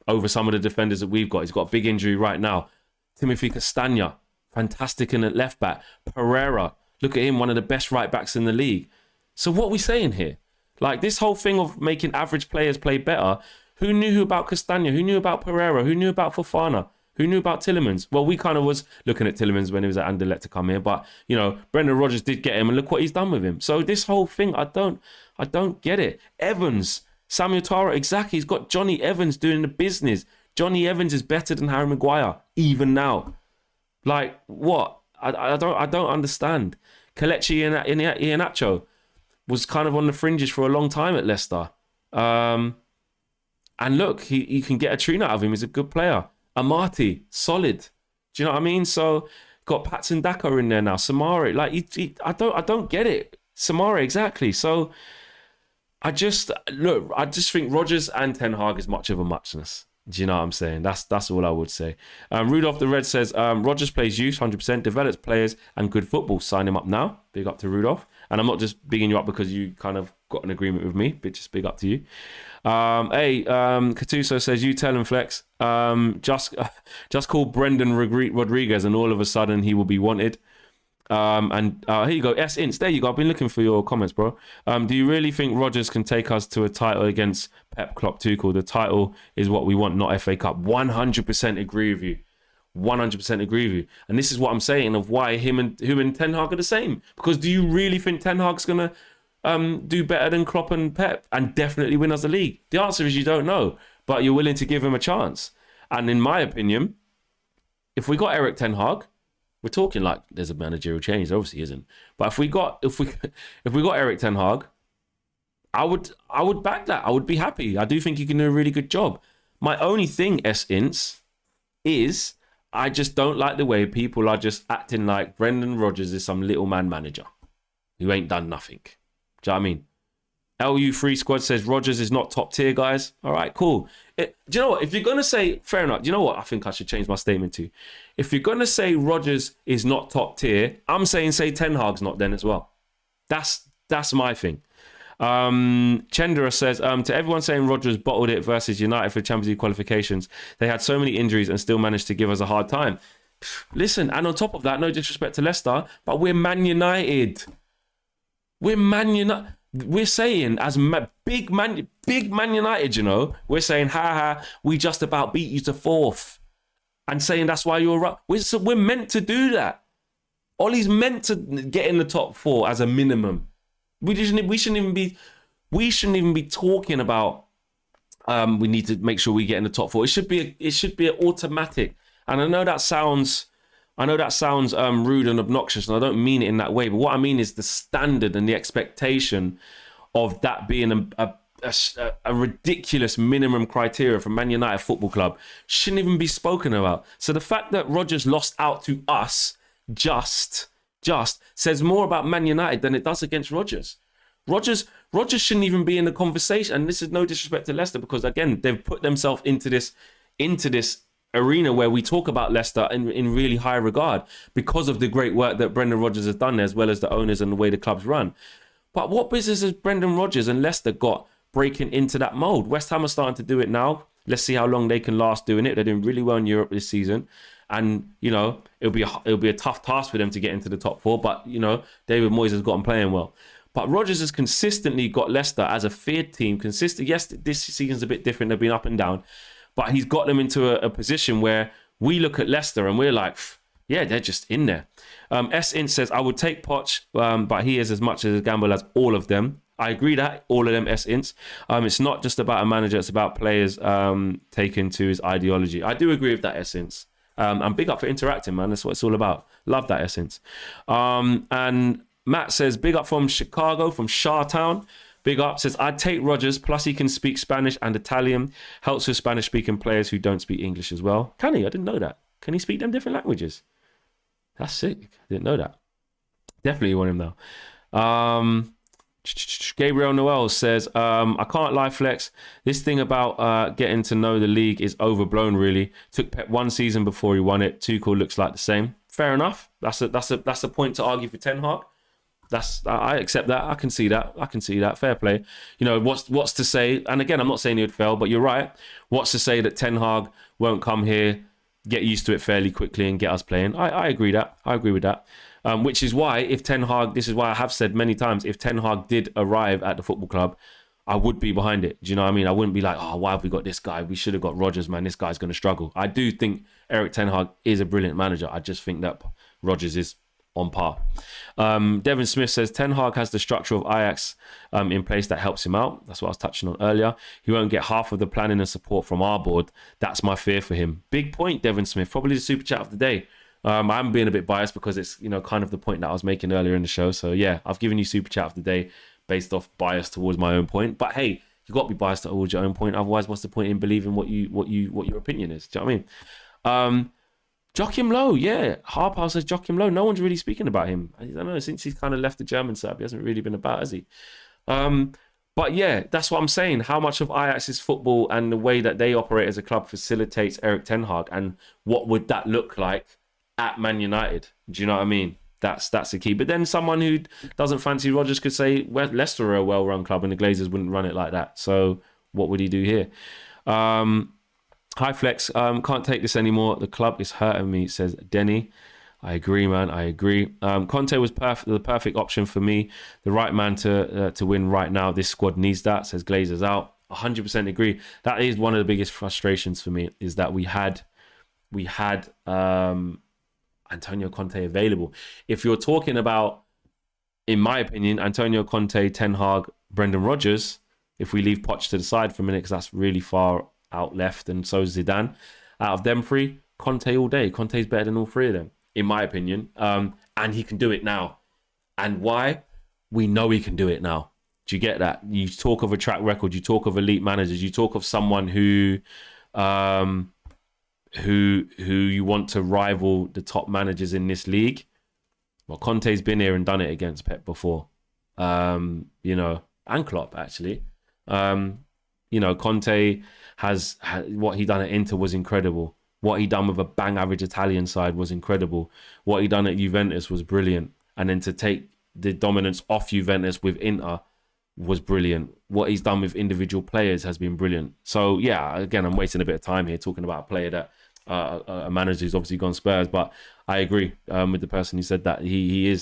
over some of the defenders that we've got. He's got a big injury right now. Timothy Castagna, fantastic in at left-back. Pereira, look at him, one of the best right-backs in the league. So what are we saying here? Like, this whole thing of making average players play better, who knew about Castagna? Who knew about Pereira? Who knew about Fofana? Who knew about Tielemans? Well, we kind of was looking at Tielemans when he was at Anderlecht to come here, but, you know, Brendan Rodgers did get him, and look what he's done with him. So this whole thing, I don't get it. Evans, Samuel Tara, exactly. He's got Johnny Evans doing the business. Johnny Evans is better than Harry Maguire, even now. Like, what? I don't understand. Kelechi Iheanacho was kind of on the fringes for a long time at Leicester. And look, he can get a tune out of him. He's a good player. Amati, solid. Do you know what I mean? So got Patson Daka in there now. Samari, like I don't get it. Samari, exactly. So I just think Rodgers and Ten Hag is much of a muchness. Do you know what I'm saying? That's all I would say. Rudolph the Red says, Rodgers plays youth, 100%, develops players and good football. Sign him up now. Big up to Rudolph. And I'm not just bigging you up because you kind of got an agreement with me, but just big up to you. Katuso says, you tell him, Flex. Just call Brendan Rodriguez and all of a sudden he will be wanted. Here you go, S-Ints. There you go. I've been looking for your comments, bro. Do you really think Rodgers can take us to a title against Pep, Klopp, Tuchel? The title is what we want, not FA Cup. 100% agree with you. 100% agree with you. And this is what I'm saying of why him and Ten Hag are the same. Because do you really think Ten Hag's going to do better than Klopp and Pep and definitely win us the league? The answer is you don't know, but you're willing to give him a chance. And in my opinion, if we got Erik Ten Hag, we're talking like there's a managerial change. There obviously isn't. But if we got Erik Ten Hag, I would back that. I would be happy. I do think he can do a really good job. My only thing, S-Ints, is I just don't like the way people are just acting like Brendan Rodgers is some little man manager who ain't done nothing. Do you know what I mean? LU Free Squad says Rodgers is not top tier, guys. All right, cool. Do you know what? If you're going to say, fair enough, do you know what? I think I should change my statement to. If you're going to say Rodgers is not top tier, I'm saying say Ten Hag's not then as well. That's my thing. Chendra says, to everyone saying Rodgers bottled it versus United for Champions League qualifications, they had so many injuries and still managed to give us a hard time. Listen, and on top of that, no disrespect to Leicester, but we're Man United. We're Man United. We're saying, as big Man United, you know, we're saying, we just about beat you to fourth. And saying that's why you're right. We're meant to do that. Ollie's meant to get in the top four as a minimum. We shouldn't even be talking about we need to make sure we get in the top four. It should be an automatic. And I know that sounds rude and obnoxious, and I don't mean it in that way. But what I mean is the standard and the expectation of that being a ridiculous minimum criteria for Man United Football Club shouldn't even be spoken about. So the fact that Rodgers lost out to us just says more about Man United than it does against Rodgers. Rodgers shouldn't even be in the conversation. And this is no disrespect to Leicester, because again, they've put themselves into this arena where we talk about Leicester in really high regard because of the great work that Brendan Rodgers has done there, as well as the owners and the way the club's run. But what business has Brendan Rodgers and Leicester got breaking into that mold? West Ham are starting to do it now. Let's see how long they can last doing it. They're doing really well in Europe this season. And, you know, it'll be a tough task for them to get into the top four. But, you know, David Moyes has got them playing well. But Rodgers has consistently got Leicester as a feared team. Yes, this season's a bit different. They've been up and down. But he's got them into a position where we look at Leicester and we're like, yeah, they're just in there. S-Int says, I would take Poch, but he is as much as a gamble as all of them. I agree that, all of them S-Ints. It's not just about a manager, it's about players taken to his ideology. I do agree with that, S-Ints. And big up for interacting, man. That's what it's all about. Love that, S-Ints. And Matt says, big up from Chicago, from Shawtown. Big up, says, I'd take Rodgers, plus he can speak Spanish and Italian. Helps with Spanish-speaking players who don't speak English as well. Can he? I didn't know that. Can he speak them different languages? That's sick. Didn't know that. Definitely want him now. Gabriel Noel says, I can't lie, Flex. This thing about getting to know the league is overblown, really. Took Pep one season before he won it. Tuchel looks like the same. Fair enough. That's a point to argue for Ten Hag. I accept that. I can see that. Fair play. You know, what's to say? And again, I'm not saying he would fail, but you're right. What's to say that Ten Hag won't come here, get used to it fairly quickly, and get us playing? I agree that. I agree with that. Which is why if Ten Hag, this is why I have said many times, if Ten Hag did arrive at the football club, I would be behind it. Do you know what I mean? I wouldn't be like, oh, why have we got this guy? We should have got Rodgers, man. This guy's going to struggle. I do think Erik Ten Hag is a brilliant manager. I just think that Rodgers is on par. Devin Smith says Ten Hag has the structure of Ajax in place that helps him out. That's what I was touching on earlier. He won't get half of the planning and support from our board. That's my fear for him. Big point, Devin Smith. Probably the super chat of the day. I'm being a bit biased because it's, you know, kind of the point that I was making earlier in the show. So yeah, I've given you super chat of the day based off bias towards my own point. But hey, you got to be biased towards your own point. Otherwise, what's the point in believing what your opinion is? Do you know what I mean? Joachim Low, yeah. Harper says Joachim Low. No one's really speaking about him. I don't know, since he's kind of left the German side, he hasn't really been about, has he? But yeah, that's what I'm saying. How much of Ajax's football and the way that they operate as a club facilitates Erik ten Hag, and what would that look like at Man United? Do you know what I mean? That's the key. But then someone who doesn't fancy Rodgers could say, well, Leicester are a well-run club and the Glazers wouldn't run it like that. So what would he do here? Hi Flex, can't take this anymore. The club is hurting me, says Denny. I agree, man. I agree. Conte was the perfect option for me. The right man to win right now. This squad needs that, says Glazers out. 100% agree. That is one of the biggest frustrations for me, is that we had Antonio Conte available. If you're talking about, in my opinion, Antonio Conte, Ten Hag, Brendan Rodgers, if we leave Poch to the side for a minute, because that's really far out left, and so is Zidane. Out of them three, Conte all day. Conte's better than all three of them, in my opinion. And he can do it now. And why? We know he can do it now. Do you get that? You talk of a track record, you talk of elite managers, you talk of someone who you want to rival the top managers in this league. Well, Conte's been here and done it against Pep before. You know, and Klopp, actually. You know, Conte has what he done at Inter was incredible. What he done with a bang average Italian side was incredible. What he done at Juventus was brilliant. And then to take the dominance off Juventus with Inter was brilliant. What he's done with individual players has been brilliant. So yeah, again, I'm wasting a bit of time here talking about a player that a manager who's obviously gone Spurs, but I agree with the person who said that he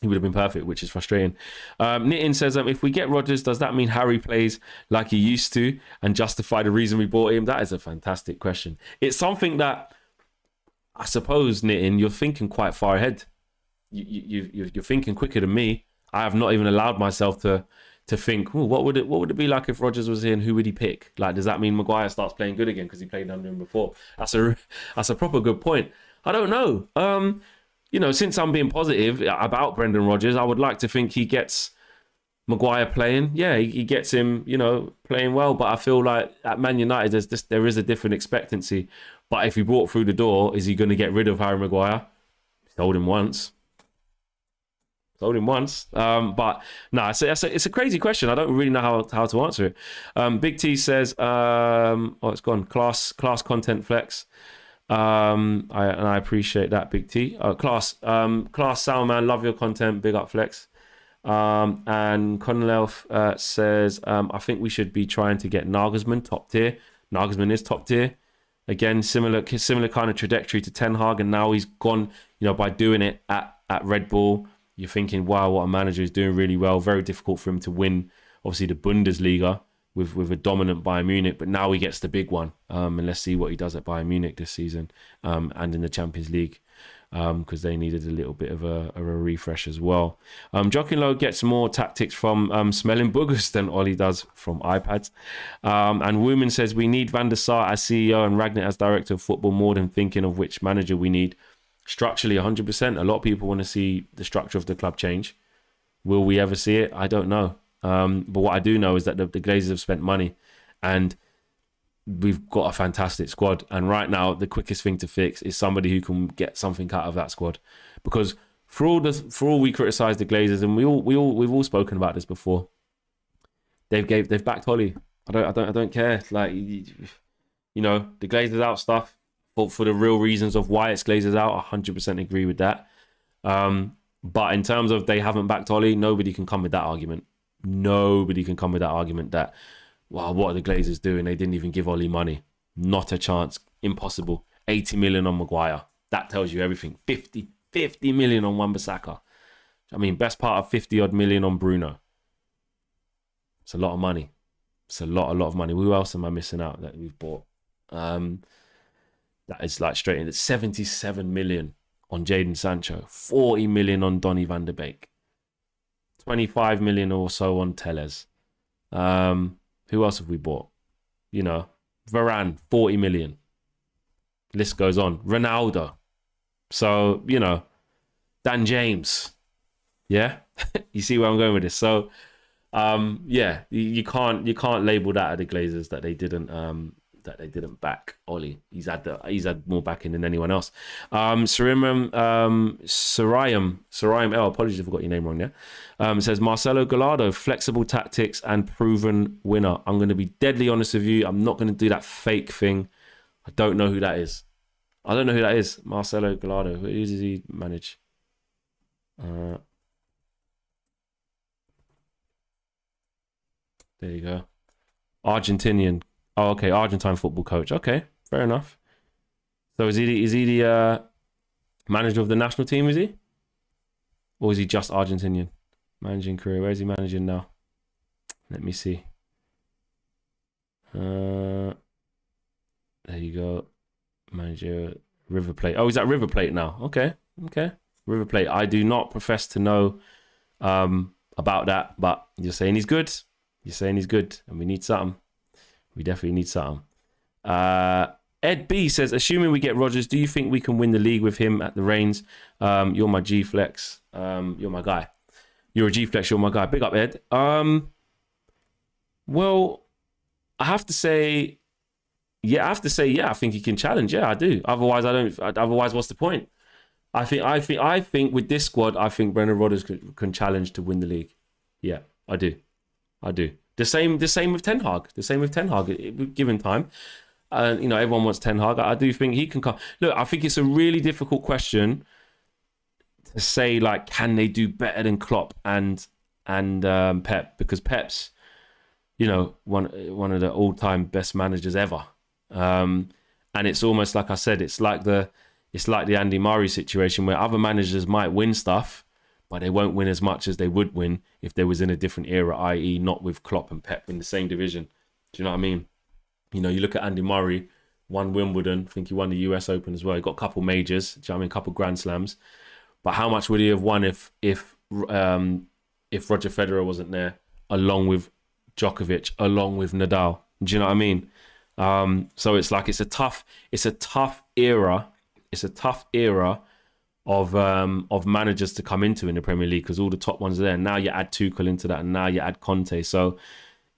would have been perfect, which is frustrating. Nitin says, if we get Rodgers, does that mean Harry plays like he used to and justify the reason we bought him? That is a fantastic question. It's something that I suppose, Nitin, you're thinking quite far ahead. You're thinking quicker than me. I have not even allowed myself to think, what would it be like if Rodgers was here and who would he pick? Like, does that mean Maguire starts playing good again because he played under him before? That's a proper good point. I don't know. You know, since I'm being positive about Brendan Rodgers, I would like to think he gets Maguire playing. Yeah, he gets him, you know, playing well. But I feel like at Man United, there is a different expectancy. But if he brought through the door, is he going to get rid of Harry Maguire? Sold him once. But no, it's a crazy question. I don't really know how to answer it. Big T says, it's gone. Class content flex. I appreciate that, Big T. Class Salman, love your content, big up flex. And Conlelf says, I think we should be trying to get Nagelsmann top tier. Nagelsmann is top tier. Again, similar kind of trajectory to Ten Hag, and now he's gone, you know, by doing it at Red Bull. You're thinking, wow, what a manager is doing really well. Very difficult for him to win, obviously, the Bundesliga with a dominant Bayern Munich, but now he gets the big one. And let's see what he does at Bayern Munich this season and in the Champions League, because they needed a little bit of a refresh as well. Joaquin Lowe gets more tactics from smelling boogers than Ollie does from iPads. And Woman says, we need Van der Sar as CEO and Ragnar as director of football more than thinking of which manager we need. Structurally, 100%. A lot of people want to see the structure of the club change. Will we ever see it? I don't know. But what I do know is that the Glazers have spent money and we've got a fantastic squad. And right now, the quickest thing to fix is somebody who can get something out of that squad. Because for all we criticise the Glazers, and we've all spoken about this before, they've backed Holly. I don't care. Like, you know, the Glazers out stuff. But for the real reasons of why it's Glazers out, I 100% agree with that. But in terms of they haven't backed Ollie, nobody can come with that argument. Nobody can come with that argument that, wow, what are the Glazers doing? They didn't even give Ollie money. Not a chance. Impossible. 80 million on Maguire. That tells you everything. 50 million on Wan-Bissaka. I mean, best part of 50 odd million on Bruno. It's a lot of money. It's a lot of money. Who else am I missing out that we've bought? That is like straight in. It's 77 million on Jadon Sancho, 40 million on Donny van der Beek, 25 million or so on Telles. Who else have we bought? Varane, 40 million. List goes on. Ronaldo. So, Dan James. Yeah? You see where I'm going with this. So, you can't label that at the Glazers that they didn't back Ollie. He's had more backing than anyone else. Sarayam L, apologies if I got your name wrong there. Says Marcelo Gallardo, flexible tactics and proven winner. I'm going to be deadly honest with you. I'm not going to do that fake thing. I don't know who that is. Marcelo Gallardo. Who does he manage? There you go. Argentinian. Oh, okay. Argentine football coach. Okay, fair enough. So is he the manager of the national team? Is he, or is he just Argentinian? Managing career. Where is he managing now? Let me see. There you go. Manager River Plate. Oh, he's at River Plate now. Okay. River Plate. I do not profess to know about that, but you're saying he's good. And we need something. We definitely need something. Ed B says, assuming we get Rodgers, do you think we can win the league with him at the reins? You're my G-Flex. You're my guy. You're a G-Flex. You're my guy. Big up, Ed. Well, I have to say, I think he can challenge. Yeah, I do. Otherwise, I don't. Otherwise, what's the point? I think with this squad, I think Brendan Rodgers can challenge to win the league. Yeah, I do. The same with Ten Hag. Given time, everyone wants Ten Hag. I do think he can come. Look, I think it's a really difficult question to say, like, can they do better than Klopp and Pep, because Pep's, one of the all-time best managers ever. And it's almost like I said, it's like the Andy Murray situation where other managers might win stuff, but they won't win as much as they would win if they was in a different era, i.e. not with Klopp and Pep in the same division. Do you know what I mean? You look at Andy Murray, won Wimbledon, I think he won the US Open as well. He got a couple majors, do you know what I mean? A couple Grand Slams. But how much would he have won if Roger Federer wasn't there, along with Djokovic, along with Nadal? Do you know what I mean? So it's like it's a tough era. It's a tough era of managers to come into in the Premier League, because all the top ones are there. Now you add Tuchel into that, and now you add Conte. So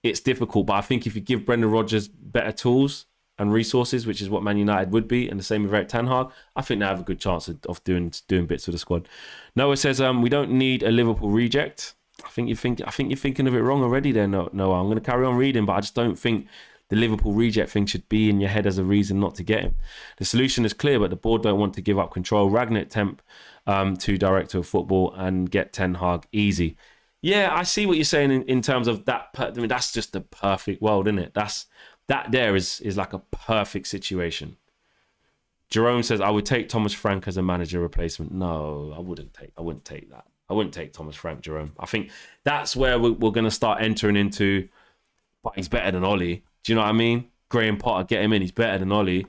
it's difficult. But I think if you give Brendan Rodgers better tools and resources, which is what Man United would be, and the same with Erik ten Hag, I think they have a good chance of doing bits with the squad. Noah says we don't need a Liverpool reject. I think you're thinking of it wrong already there, Noah. I'm going to carry on reading, but I just don't think the Liverpool reject thing should be in your head as a reason not to get him. The solution is clear, but the board don't want to give up control. Ragnick temp to director of football and get Ten Hag easy. Yeah, I see what you're saying in terms of that. I mean, that's just the perfect world, isn't it? That there is like a perfect situation. Jerome says, I would take Thomas Frank as a manager replacement. No, I wouldn't take that. I wouldn't take Thomas Frank, Jerome. I think that's where we're going to start entering into, but he's better than Ollie. Do you know what I mean? Graham Potter, get him in. He's better than Ollie.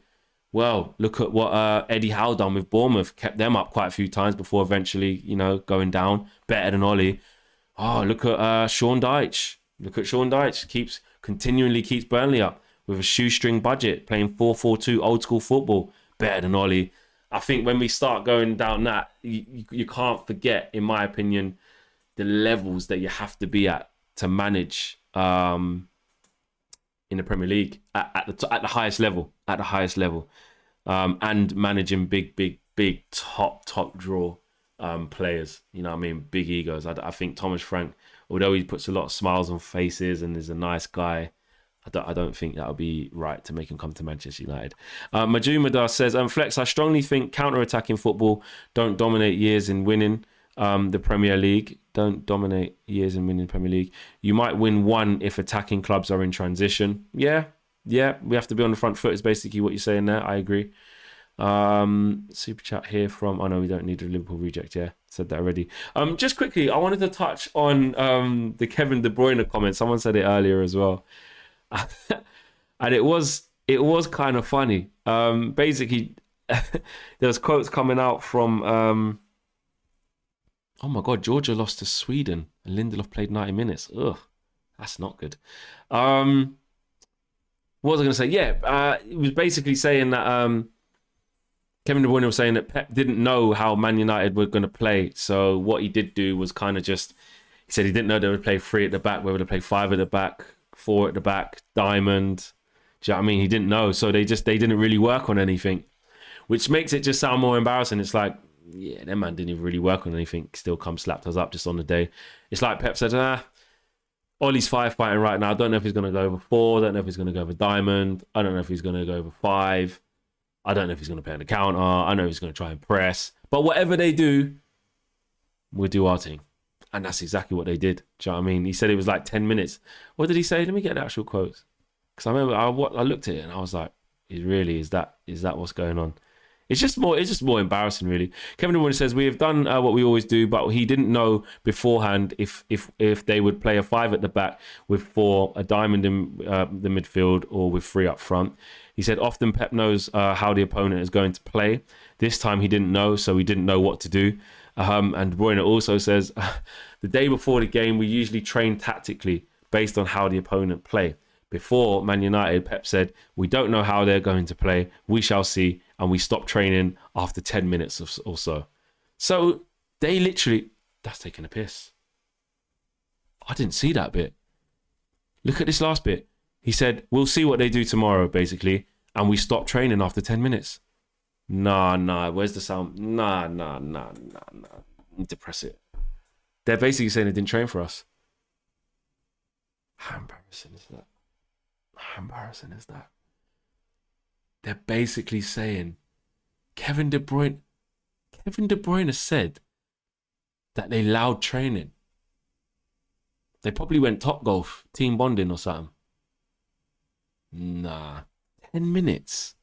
Well, look at what Eddie Howe done with Bournemouth. Kept them up quite a few times before eventually, going down. Better than Ollie. Oh, look at Sean Dyche. Continually keeps Burnley up with a shoestring budget, playing 4-4-2 old school football. Better than Ollie. I think when we start going down that, you can't forget, in my opinion, the levels that you have to be at to manage in the Premier League at the highest level, and managing big top draw players. You know what I mean? Big egos. I think Thomas Frank, although he puts a lot of smiles on faces and is a nice guy, I don't think that would be right to make him come to Manchester United. Majumada says, Flex, I strongly think counter-attacking football don't dominate years in winning the Premier League. You might win one if attacking clubs are in transition. Yeah, we have to be on the front foot is basically what you're saying there. I agree. Super chat here from, no, we don't need a Liverpool reject. Yeah, said that already. Just quickly, I wanted to touch on the Kevin De Bruyne comment. Someone said it earlier as well. And it was kind of funny. Basically, there was quotes coming out from oh my god, Georgia lost to Sweden and Lindelof played 90 minutes. Ugh, that's not good. What was I going to say? Yeah, it was basically saying that Kevin De Bruyne was saying that Pep didn't know how Man United were going to play. So what he did do was kind of just, he said he didn't know they would play 3 at the back, whether they play 5 at the back, 4 at the back, diamond. Do you know what I mean? He didn't know. So they didn't really work on anything, which makes it just sound more embarrassing. It's like, yeah, that man didn't even really work on anything. Still come slapped us up just on the day. It's like Pep said, Ollie's firefighting right now. I don't know if he's going to go over 4. I don't know if he's going to go over diamond. I don't know if he's going to go over 5. I don't know if he's going to play on the counter. I know he's going to try and press. But whatever they do, we'll do our thing. And that's exactly what they did. Do you know what I mean? He said it was like 10 minutes. What did he say? Let me get the actual quotes. Because I remember I looked at it and I was like, is that what's going on? It's just more embarrassing, really. Kevin De Bruyne says, we have done what we always do, but he didn't know beforehand if they would play a 5 at the back with 4, a diamond in the midfield, or with 3 up front. He said, often Pep knows how the opponent is going to play. This time he didn't know, so he didn't know what to do. And De Bruyne also says, the day before the game, we usually train tactically based on how the opponent play. Before Man United, Pep said, we don't know how they're going to play. We shall see. And we stopped training after 10 minutes or so. So they literally, that's taking a piss. I didn't see that bit. Look at this last bit. He said, we'll see what they do tomorrow, basically. And we stopped training after 10 minutes. Nah. Where's the sound? Nah. Need to press it. They're basically saying they didn't train for us. How embarrassing is that? How embarrassing is that? They're basically saying Kevin De Bruyne said that they allowed training. They probably went top golf, team bonding or something. Nah. 10 minutes.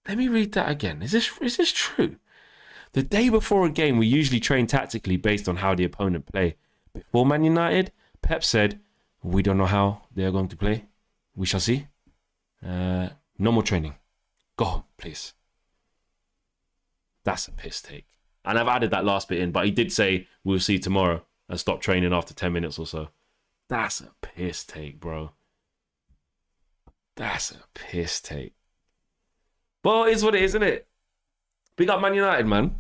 Let me read that again. Is this true? The day before a game, we usually train tactically based on how the opponent play. Before Man United, Pep said, we don't know how they are going to play. We shall see. No more training. Go home, please. That's a piss take. And I've added that last bit in, but he did say we'll see tomorrow and stop training after 10 minutes or so. That's a piss take, bro. That's a piss take. Well, it is what it is, isn't it? Big up Man United, man.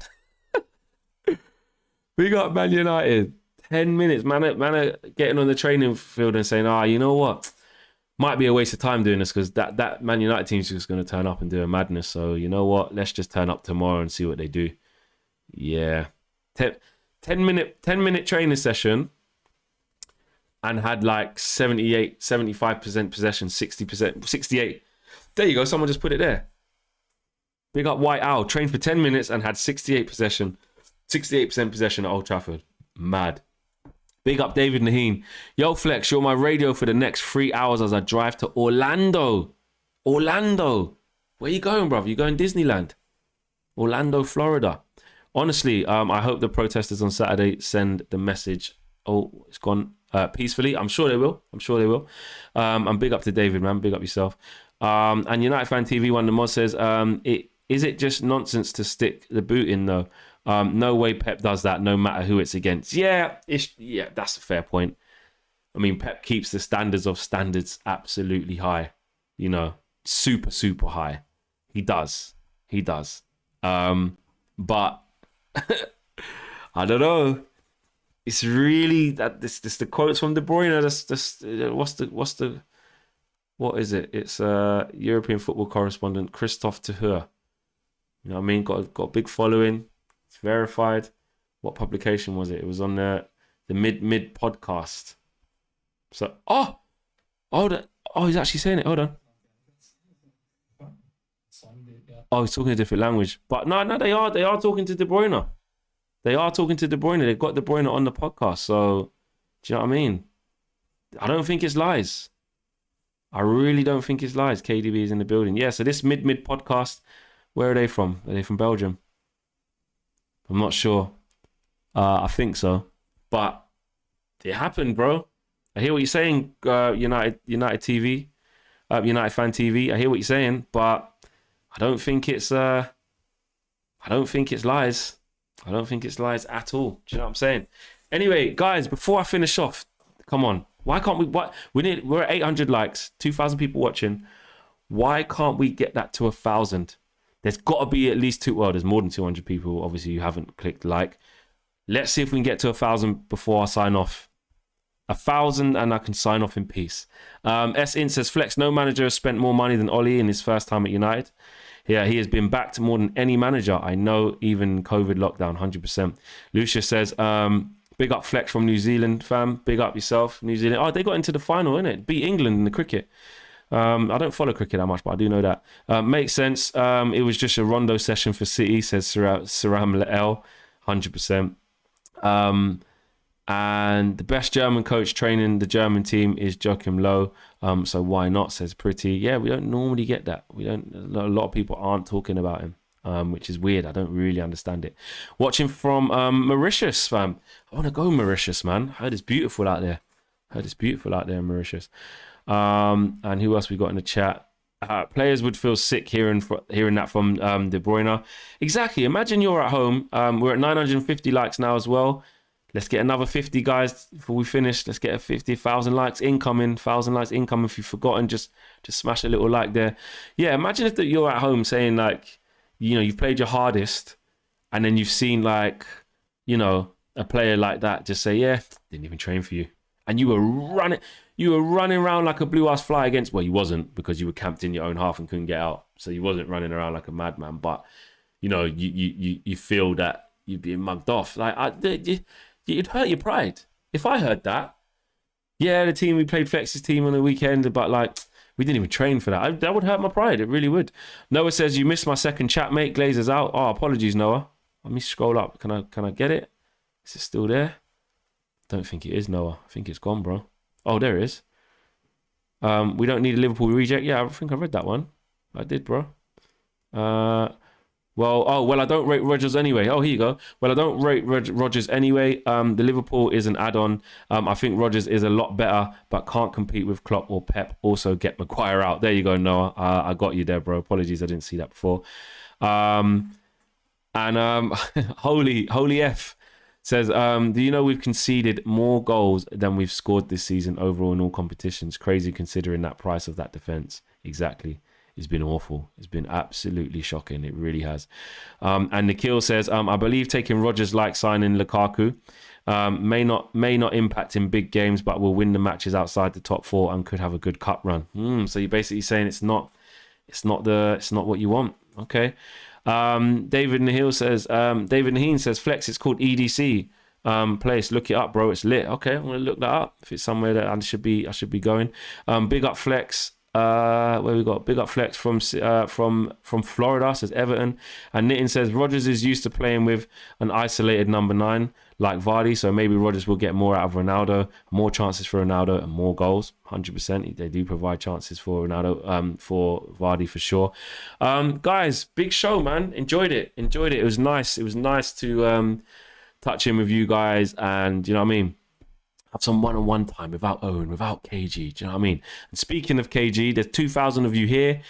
Big up Man United. 10 minutes. Man are getting on the training field and saying, you know what? Might be a waste of time doing this because that Man United team's just going to turn up and do a madness. So, you know what? Let's just turn up tomorrow and see what they do. Yeah. 10 minute training session and had like 75% possession, 60%, 68. There you go. Someone just put it there. Big up White Owl. Trained for 10 minutes and had 68% possession at Old Trafford. Mad. Big up David Naheen. Yo, Flex, you're my radio for the next 3 hours as I drive to Orlando. Where you going, bruv? You going Disneyland? Orlando, Florida. Honestly, I hope the protesters on Saturday send the message. Oh, it's gone peacefully. I'm sure they will. And big up to David, man. Big up yourself. And United Fan TV one, the mod says, is it just nonsense to stick the boot in though? No way Pep does that, no matter who it's against. Yeah, that's a fair point. I mean, Pep keeps the standards absolutely high. You know, super, super high. He does. But I don't know. It's really that this the quotes from De Bruyne. What is it? It's European football correspondent Christophe Tahur. You know what I mean? Got a big following. It's verified. What publication was it? It was on the mid podcast. So he's actually saying it. Hold on. Oh, he's talking a different language. But no, they are talking to De Bruyne. They've got De Bruyne on the podcast. So do you know what I mean? I don't think it's lies. I really don't think it's lies. KDB is in the building. Yeah, so this mid podcast, where are they from? Are they from Belgium? I'm not sure. I think so. But it happened, bro. I hear what you're saying, United TV, United Fan TV. I hear what you're saying, but I don't think it's lies. I don't think it's lies at all. Do you know what I'm saying? Anyway, guys, before I finish off, come on. Why can't we? We're at 800 likes, 2,000 people watching. Why can't we get that to 1,000? There's got to be at least there's more than 200 people. Obviously, you haven't clicked like. Let's see if we can get to 1,000 before I sign off. 1,000 and I can sign off in peace. S. In says, Flex, no manager has spent more money than Ollie in his first time at United. Yeah, he has been backed more than any manager I know, even COVID lockdown, 100%. Lucia says, big up Flex from New Zealand, fam. Big up yourself, New Zealand. Oh, they got into the final, innit? Beat England in the cricket. I don't follow cricket that much, but I do know that. Makes sense. It was just a rondo session for City, says Saram L, 100%. And the best German coach training the German team is Joachim Low. So why not, says Pretty. Yeah, we don't normally get that. A lot of people aren't talking about him, which is weird. I don't really understand it. Watching from Mauritius, fam. I want to go Mauritius, man. I heard it's beautiful out there. In Mauritius. And who else we got in the chat? Players would feel sick hearing that from De Bruyne. Exactly. Imagine you're at home. We're at 950 likes now as well. Let's get another 50, guys, before we finish. Let's get a 50,000 likes incoming. 1,000 likes incoming. If you've forgotten, just smash a little like there. Yeah, imagine if you're at home saying, like, you know, you've played your hardest, and then you've seen, like, you know, a player like that just say, yeah, didn't even train for you. And you were running around like a blue-ass fly against, well, you wasn't, because you were camped in your own half and couldn't get out. So you wasn't running around like a madman. But, you know, you feel that you're being mugged off. Like, it'd hurt your pride. If I heard that, yeah, the team, we played Flex's team on the weekend, but like, we didn't even train for that. That would hurt my pride. It really would. Noah says, you missed my second chat, mate. Glazer's out. Oh, apologies, Noah. Let me scroll up. Can I get it? Is it still there? Don't think it is, Noah. I think it's gone, bro. Oh, there it is. We don't need a Liverpool reject. Yeah, I think I read that one. I did, bro. Well, I don't rate Rodgers anyway. Oh, here you go. Well, I don't rate Rodgers anyway. The Liverpool is an add-on. I think Rodgers is a lot better, but can't compete with Klopp or Pep. Also, get Maguire out. There you go, Noah. I got you there, bro. Apologies, I didn't see that before. Holy F says, do you know we've conceded more goals than we've scored this season overall in all competitions? Crazy considering that price of that defence. Exactly. It's been awful. It's been absolutely shocking. It really has. And Nikhil says, I believe taking Rodgers like signing Lukaku may not impact in big games, but will win the matches outside the top four and could have a good cup run. So you're basically saying it's not what you want. Okay. David Naheen says, Flex, it's called EDC place. Look it up, bro. It's lit. Okay, I'm gonna look that up. If it's somewhere that I should be going. Big up Flex. Where we got big up Flex from Florida, says Everton. And Nitin says Rodgers is used to playing with an isolated number 9 like Vardy, so maybe Rodgers will get more out of Ronaldo, more chances for Ronaldo and more goals. 100%, they do provide chances for Ronaldo, for Vardy for sure. Guys, big show, man. Enjoyed it. It was nice. It was nice to touch in with you guys, and you know what I mean, have some one-on-one time without Owen, without KG. Do you know what I mean? And speaking of KG, there's 2,000 of you here.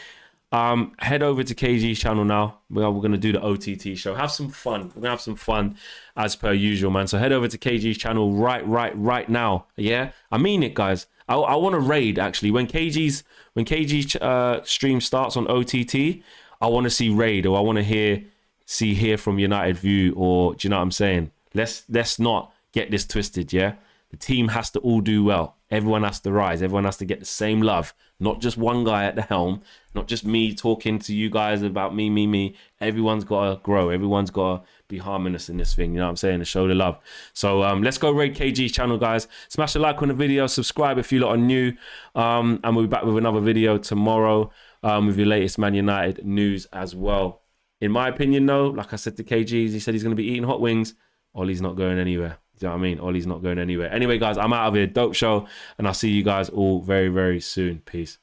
Head over to KG's channel now. We're going to do the OTT show. Have some fun. We're going to have some fun as per usual, man. So head over to KG's channel right now. Yeah? I mean it, guys. I want to raid, actually. When KG's stream starts on OTT, I want to see raid, or I want to hear from United View, or do you know what I'm saying? Let's not get this twisted, yeah? The team has to all do well. Everyone has to rise. Everyone has to get the same love. Not just one guy at the helm. Not just me talking to you guys about me. Everyone's got to grow. Everyone's got to be harmonious in this thing. You know what I'm saying? To show the love. So let's go raid KG's channel, guys. Smash a like on the video. Subscribe if you lot are new. And we'll be back with another video tomorrow with your latest Man United news as well. In my opinion, though, like I said to KG, he said he's going to be eating hot wings. Ollie's not going anywhere. Do you know what I mean? Ollie's not going anywhere. Anyway, guys, I'm out of here. Dope show. And I'll see you guys all very, very soon. Peace.